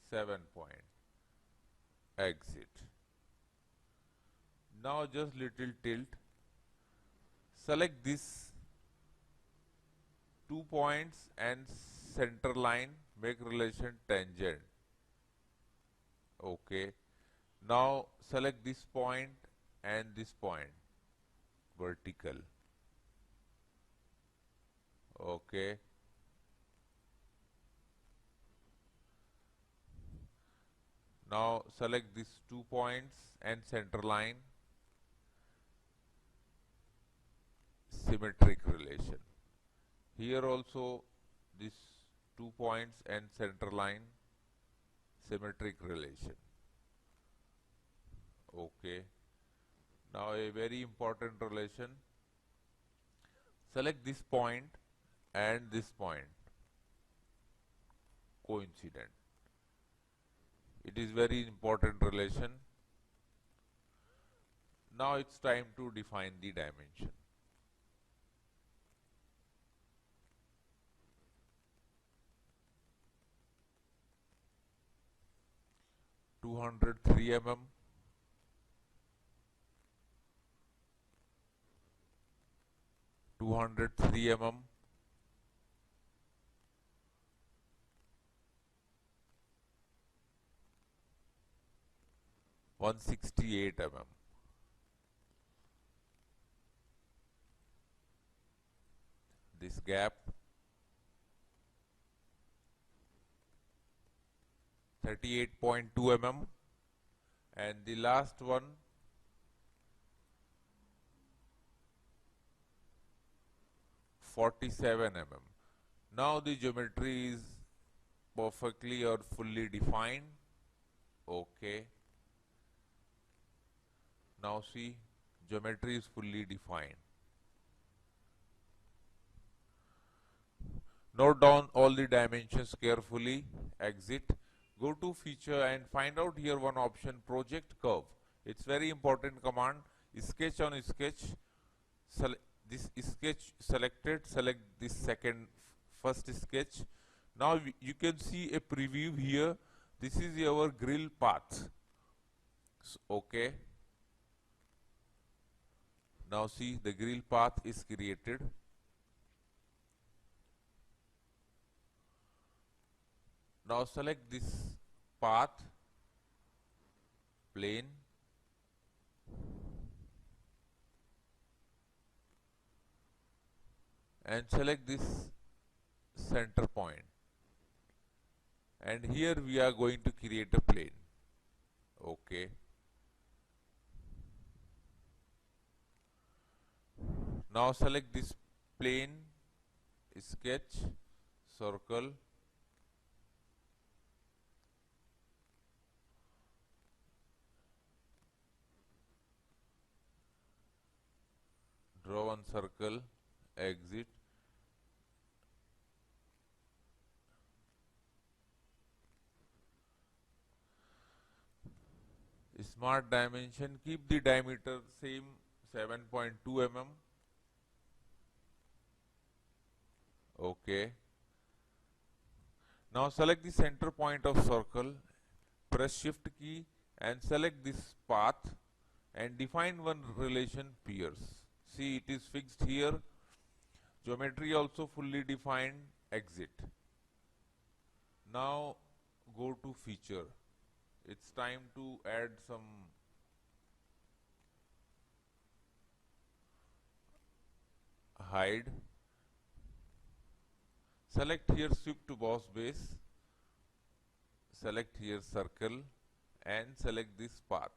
7 point. Exit. Now just little tilt. Select this 2 points and center line, make relation tangent. Okay. Now select this point and this point, vertical. Okay. Now select these 2 points and center line, symmetric relation. Here also these 2 points and center line, symmetric relation. Okay. Now a very important relation. Select this point and this point, coincident. It is very important relation. Now it's time to define the dimension. Two 203 mm, 203 mm, 168 mm. This gap 38.2 mm, and the last one 47 mm. Now the geometry is perfectly or fully defined. Okay. Now see, geometry is fully defined. Note down all the dimensions carefully. Exit. Go to feature and find out here one option, project curve. It's very important command. Sketch on sketch. This sketch selected. Select this first sketch. Now you can see a preview here. This is our grill path. So, okay. Now see, the grill path is created. Now select this path, plane, and select this center point. And here we are going to create a plane. Okay. Now select this plane, sketch, circle, draw one circle, exit. Smart dimension, keep the diameter same 7.2 mm. Okay. Now select the center point of circle, press shift key and select this path and define one relation peers. See, it is fixed here. Geometry also fully defined, exit. Now go to feature. It's time to add some hide. Select here shift to boss base. Select here circle and select this path.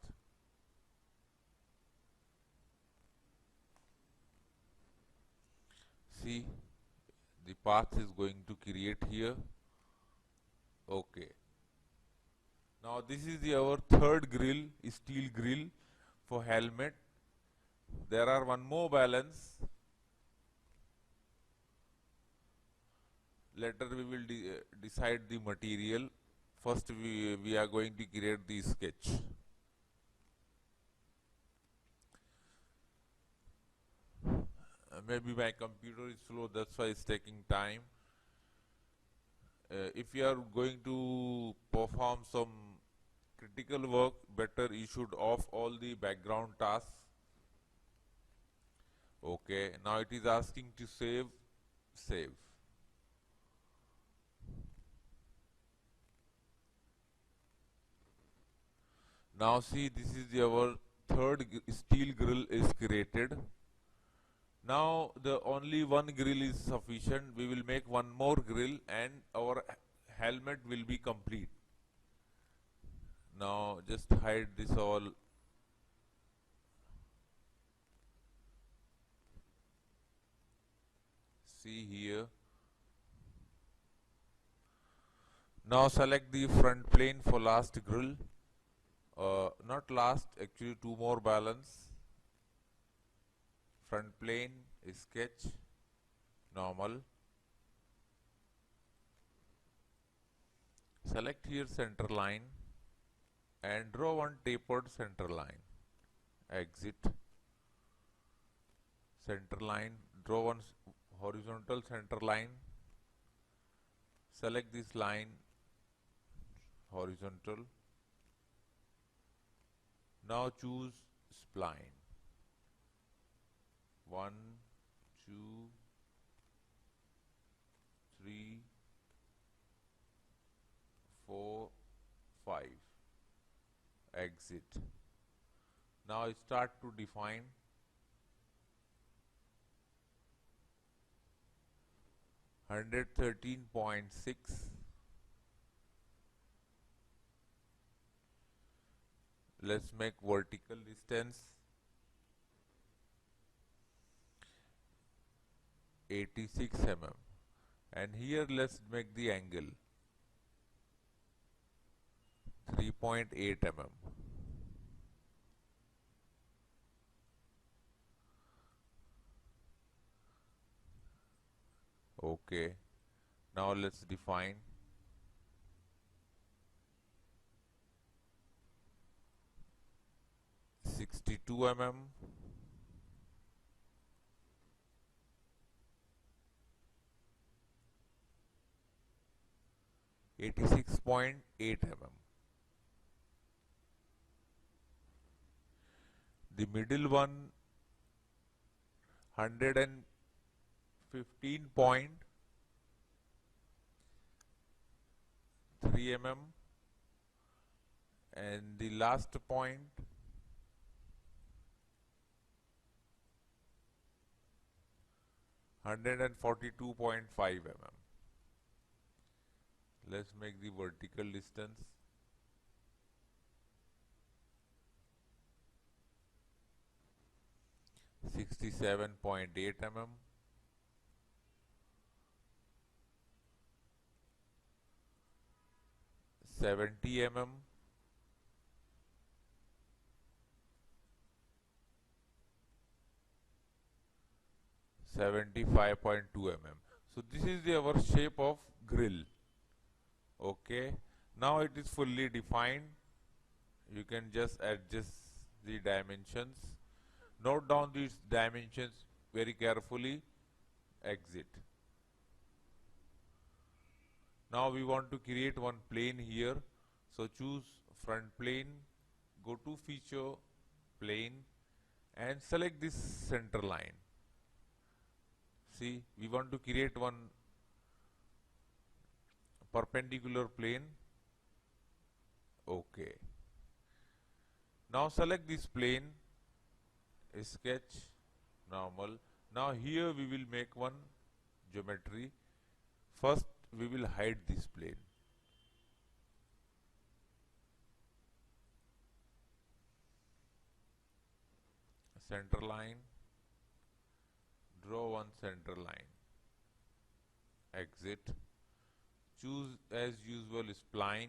See, the path is going to create here. Okay. Now this is our third grill, steel grill for helmet. There are one more balance. Later we will decide the material. First we are going to create the sketch. Maybe my computer is slow, that's why it's taking time. If you are going to perform some critical work, better you should off all the background tasks. Okay, now it is asking to save. Now see, this is our third steel grill is created. Now the only one grill is sufficient. We will make one more grill and our helmet will be complete. Now just hide this all. See here. Now select the front plane for last grill. Not last, actually two more balance. Front plane, sketch, normal. Select here center line and draw one tapered center line. Exit. Center line, draw one horizontal center line. Select this line, horizontal. Now choose spline. 1, 2, 3, 4, 5. Exit. Now start to define. $113.6. Let's make vertical distance 86 mm, and here let's make the angle 3.8 mm. Okay, now let's define 62 mm, 86.8 mm. The middle one 115.3 mm, and the last point 142.5 mm. Let's make the vertical distance. .8 mm, 70 mm, 75.2 mm. So this is our shape of grill. Okay, now it is fully defined. You can just adjust the dimensions. Note down these dimensions very carefully. Exit. Now we want to create one plane here. So choose front plane, go to feature, plane, and select this center line. See, we want to create one perpendicular plane. Okay. Now select this plane, sketch, normal. Now here we will make one geometry. First we will hide this plane. Center line, draw one center line. Exit. Choose as usual spline,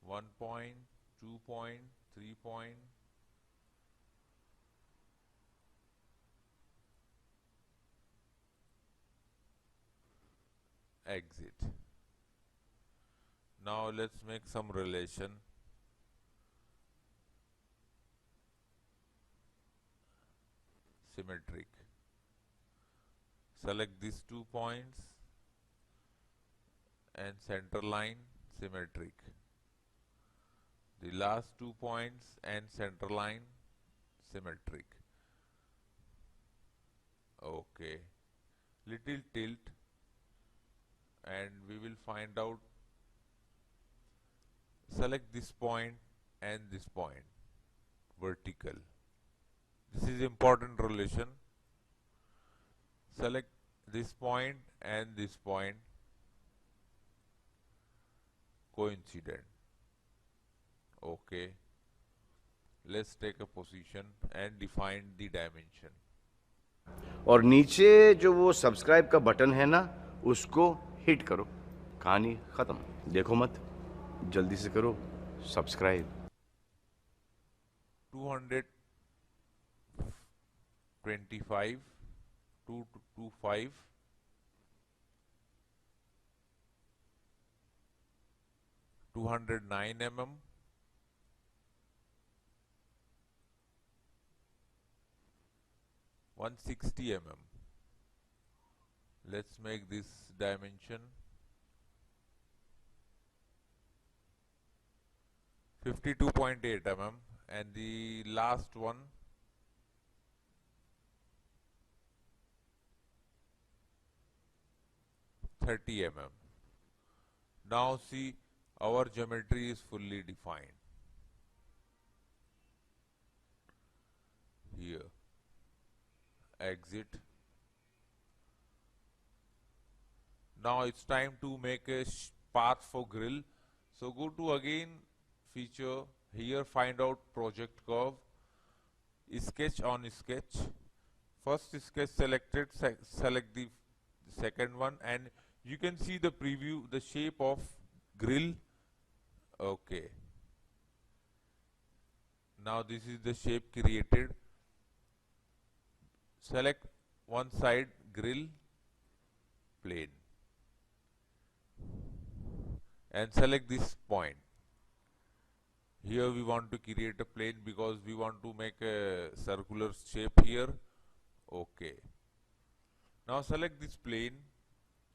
1 point, 2 point, 3 point. Exit. Now let's make some relation. Symmetric. Select these 2 points and center line, symmetric. The last 2 points and center line, symmetric. Okay. Little tilt, and we will find out. Select this point and this point, vertical. This is important relation. Select this point and this point, coincident. Okay. Let's take a position and define the dimension. और नीचे जो वो subscribe का button है ना, उसको hit करो. कहानी खत्म. देखो मत, जल्दी से करो subscribe. 225, 225, 209 mm, 160 mm. Let's make this dimension 52.8 mm, and the last one 30 mm. Now see, our geometry is fully defined. Here, exit. Now it's time to make a path for grill. So go to again feature, here find out project curve, sketch on sketch. First sketch selected, select the second one, and you can see the preview, the shape of grill. Okay. Now this is the shape created. Select one side, grill, plane, and select this point. Here we want to create a plane because we want to make a circular shape here. Okay. Now select this plane,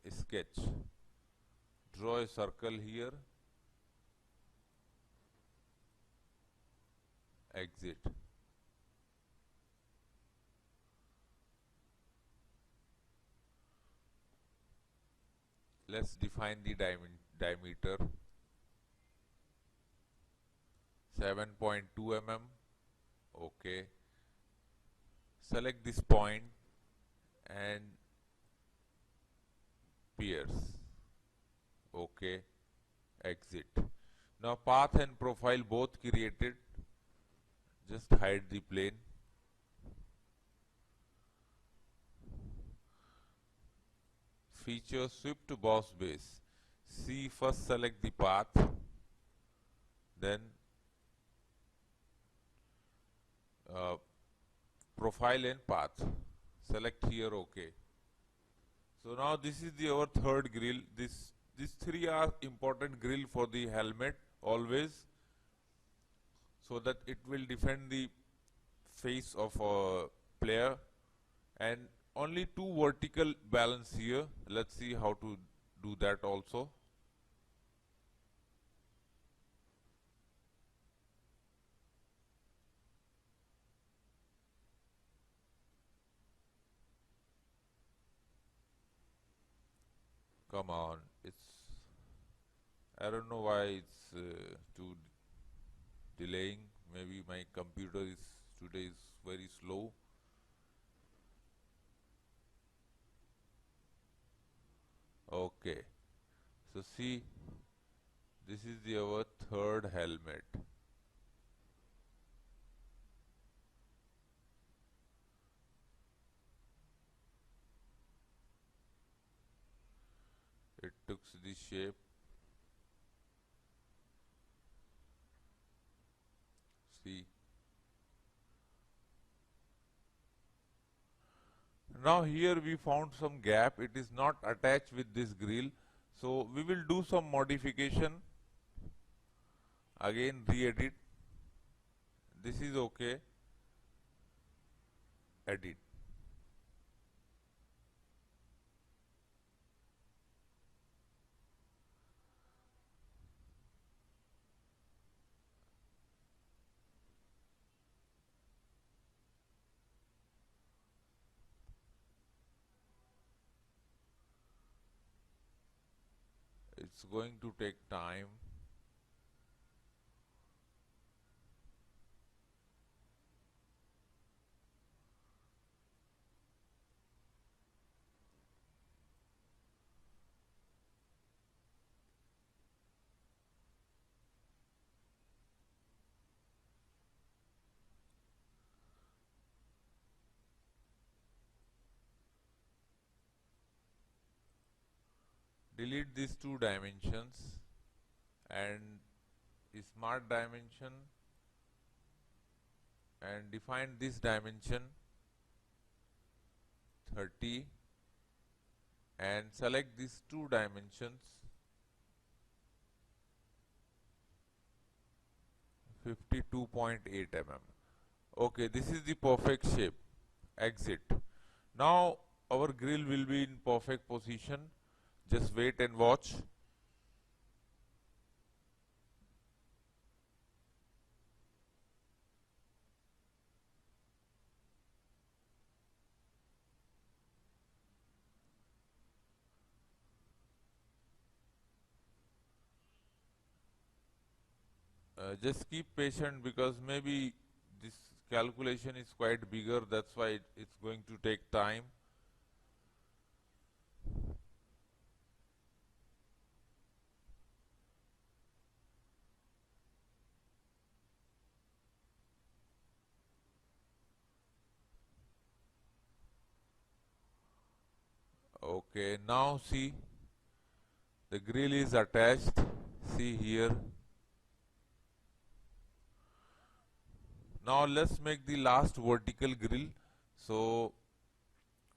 sketch. Draw a circle here. Exit. Let's define the diameter. 7.2 mm. Okay. Select this point and pierce. Okay. Exit. Now path and profile both created. Just hide the plane. Feature sweep to boss base. See, first select the path, then profile and path. Select here OK. So now this is our third grill. These three are important grill for the helmet always, so that it will defend the face of a player, and only two vertical balance here. Let's see how to do that also. Come on, I don't know why it's too delaying. Maybe my computer is today is very slow. Okay, so see, this is our third helmet. It took the shape. See. Now here we found some gap. It is not attached with this grill. So we will do some modification. Again re-edit. This is okay. Edit. It's going to take time. Delete these two dimensions and smart dimension, and define this dimension 30 and select these two dimensions 52.8 mm. Okay, this is the perfect shape. Exit. Now our grill will be in perfect position. Just wait and watch. Just keep patient because maybe this calculation is quite bigger, that's why it's going to take time. Okay, now see, the grill is attached. See here. Now let's make the last vertical grill. So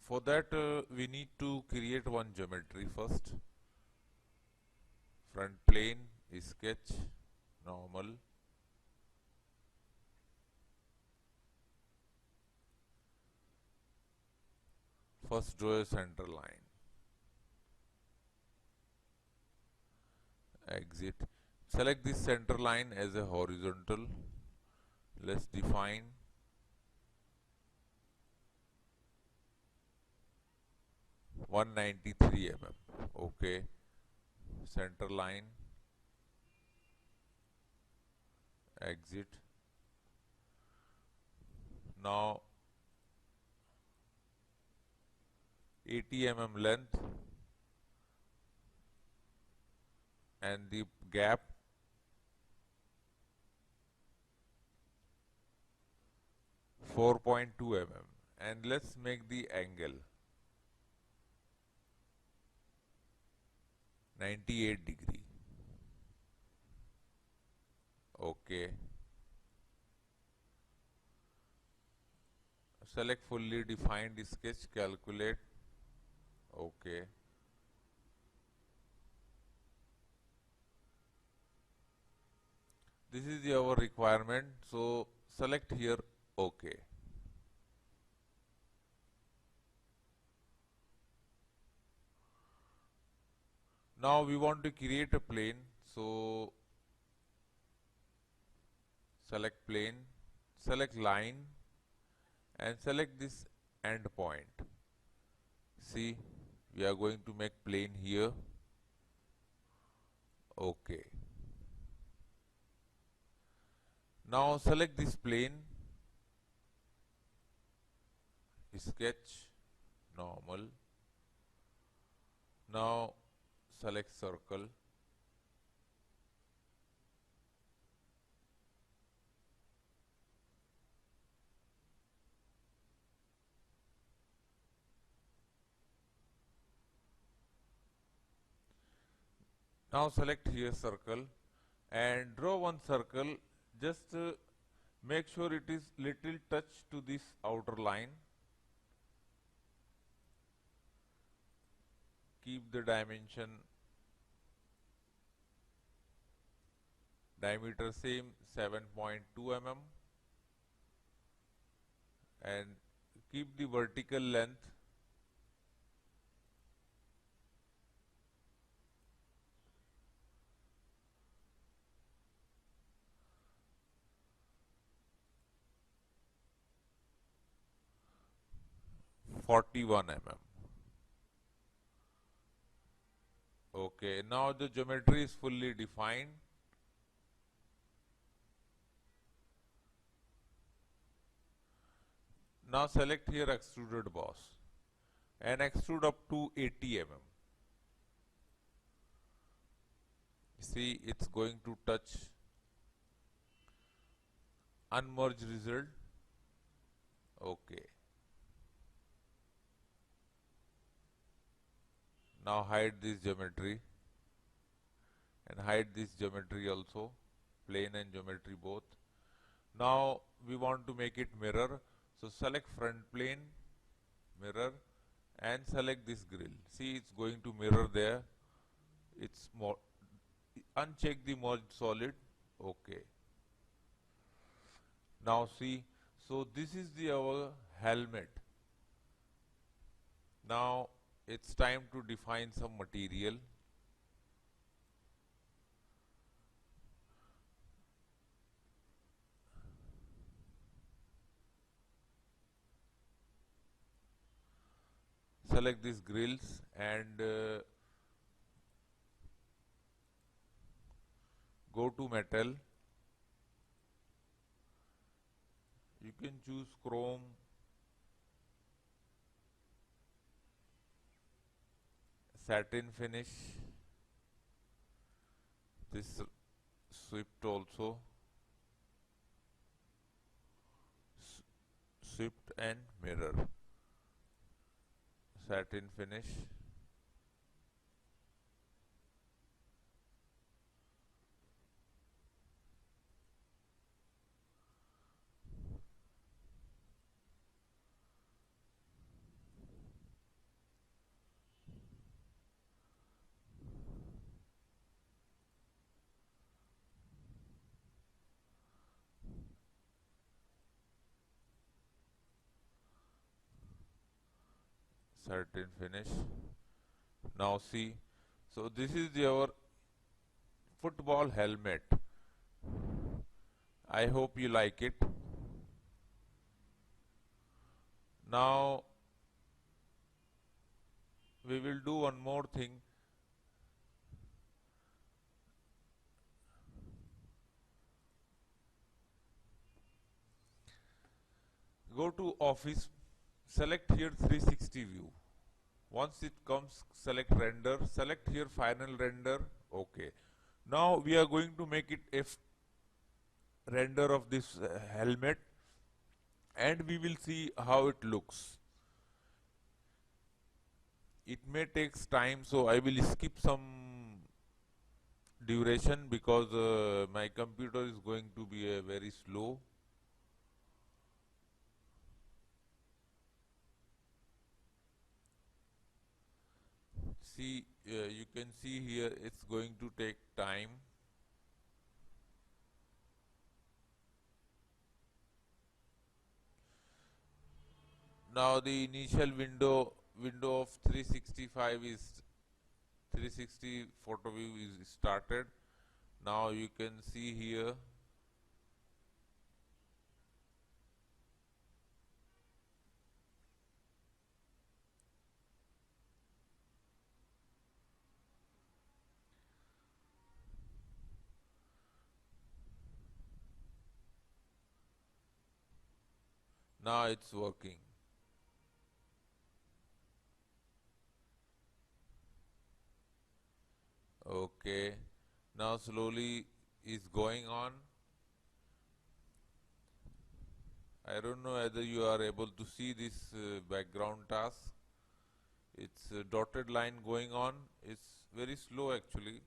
for that we need to create one geometry first. Front plane, sketch, normal. First draw a center line. Exit. Select this center line as a horizontal. Let's define 193 mm. Okay. Center line. Exit. Now 80 mm length and the gap 4.2 mm, and let's make the angle 98 degree. Okay. Select fully defined sketch, calculate. Okay. This is our requirement, so select here OK. Now we want to create a plane, so select plane, select line and select this end point. See, we are going to make plane here. Okay. Now select this plane, sketch, normal. Now select circle. Now select here circle and draw one circle. Just make sure it is little touch to this outer line. Keep the diameter same 7.2 mm and keep the vertical length 41 mm. Okay, now the geometry is fully defined. Now select here extruded boss and extrude up to 80 mm. See, it's going to touch unmerged result. Okay. Now hide this geometry and hide this geometry also, plane and geometry both. Now we want to make it mirror, so select front plane, mirror and select this grill. See, it's going to mirror there. It's more, uncheck the merged solid. Okay. Now see, so this is our helmet. Now it's time to define some material. Select these grills and go to metal. You can choose chrome, satin finish, this Swift also, Swift and mirror, satin finish. certain finish. Now see, so this is your football helmet. I hope you like it. Now we will do one more thing. Go to Office, select here 360 view. Once it comes, select render, select here final render. Okay. Now we are going to make it a render of this helmet, and we will see how it looks. It may take time, so I will skip some duration because my computer is going to be very slow. See, you can see here it's going to take time. Now the initial window of 365 is 360 photo view is started. Now you can see here now it's working. Okay, now slowly is going on. I don't know whether you are able to see this background task. It's a dotted line going on. It's very slow actually.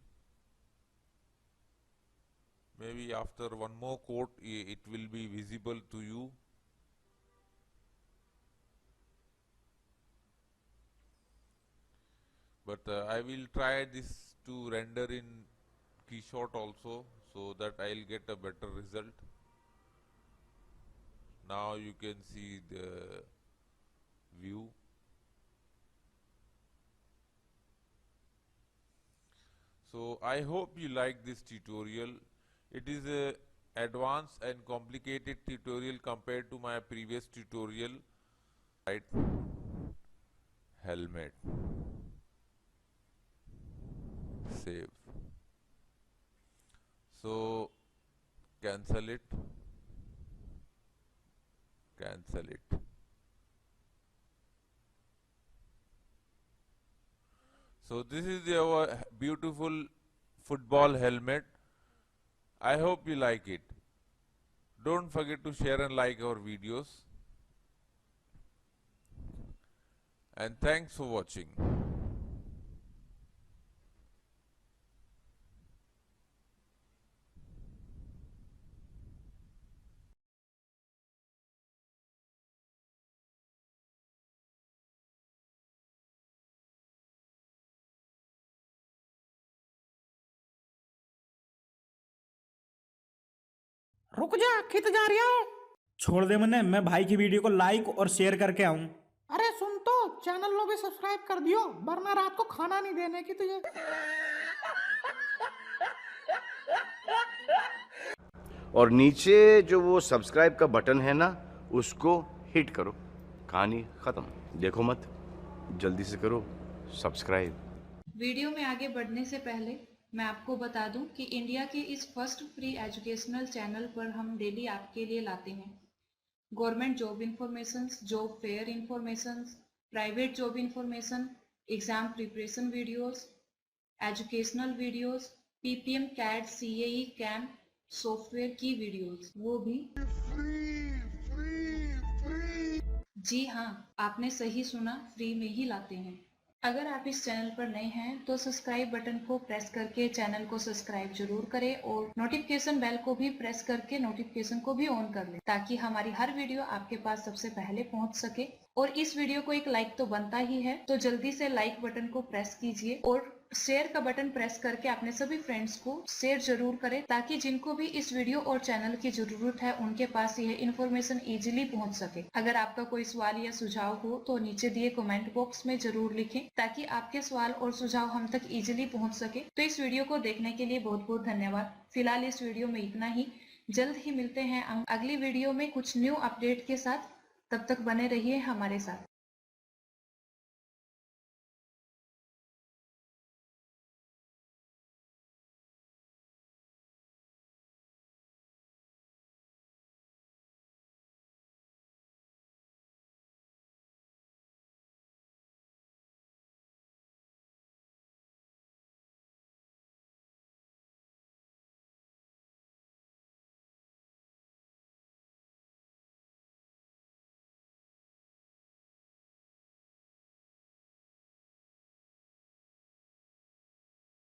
Maybe after one more quote it will be visible to you. But I will try this to render in Keyshot also, so that I'll get a better result. Now you can see the view. So I hope you like this tutorial. It is a advanced and complicated tutorial compared to my previous tutorial. Right, helmet, save. So cancel it, cancel it. So this is our beautiful football helmet. I hope you like it. Don't forget to share and like our videos. And thanks for watching. रुक जा, कित जा रही हूँ। छोड़ दे मने, मैं भाई की वीडियो को लाइक और शेयर करके आऊं। अरे सुन तो, चैनल को भी सब्सक्राइब कर दियो, वरना रात को खाना नहीं देने की तुझे। और नीचे जो वो सब्सक्राइब का बटन है ना, उसको हिट करो। कहानी ख़त्म। देखो मत, जल्दी से करो सब्सक्राइब। वीडियो में आगे बढ़ने से पहले मैं आपको बता दूं कि इंडिया के इस फर्स्ट फ्री एजुकेशनल चैनल पर हम डेली आपके लिए लाते हैं government job information, job fair information, private job information, exam preparation videos, educational videos, PPM, CAT, CAE, CAM software की वीडियोस, वो भी जी हाँ, आपने सही सुना, फ्री में ही लाते हैं। अगर आप इस चैनल पर नए हैं तो सब्सक्राइब बटन को प्रेस करके चैनल को सब्सक्राइब जरूर करें और नोटिफिकेशन बेल को भी प्रेस करके नोटिफिकेशन को भी ऑन कर लें, ताकि हमारी हर वीडियो आपके पास सबसे पहले पहुंच सके। और इस वीडियो को एक लाइक तो बनता ही है, तो जल्दी से लाइक बटन को प्रेस कीजिए और शेयर का बटन प्रेस करके अपने सभी फ्रेंड्स को शेयर जरूर करें, ताकि जिनको भी इस वीडियो और चैनल की जरूरत है उनके पास यह इन्फॉर्मेशन इजीली पहुंच सके। अगर आपका कोई सवाल या सुझाव हो तो नीचे दिए कमेंट बॉक्स में जरूर लिखें, ताकि आपके सवाल और सुझाव हम तक इजीली पहुंच सके। तो इस वीडियो को देखने के लिए बहुत बहुत धन्यवाद। फिलहाल इस वीडियो में इतना ही। जल्द ही मिलते हैं अगली वीडियो में कुछ न्यू अपडेट के साथ। तब तक बने रहिए हमारे साथ।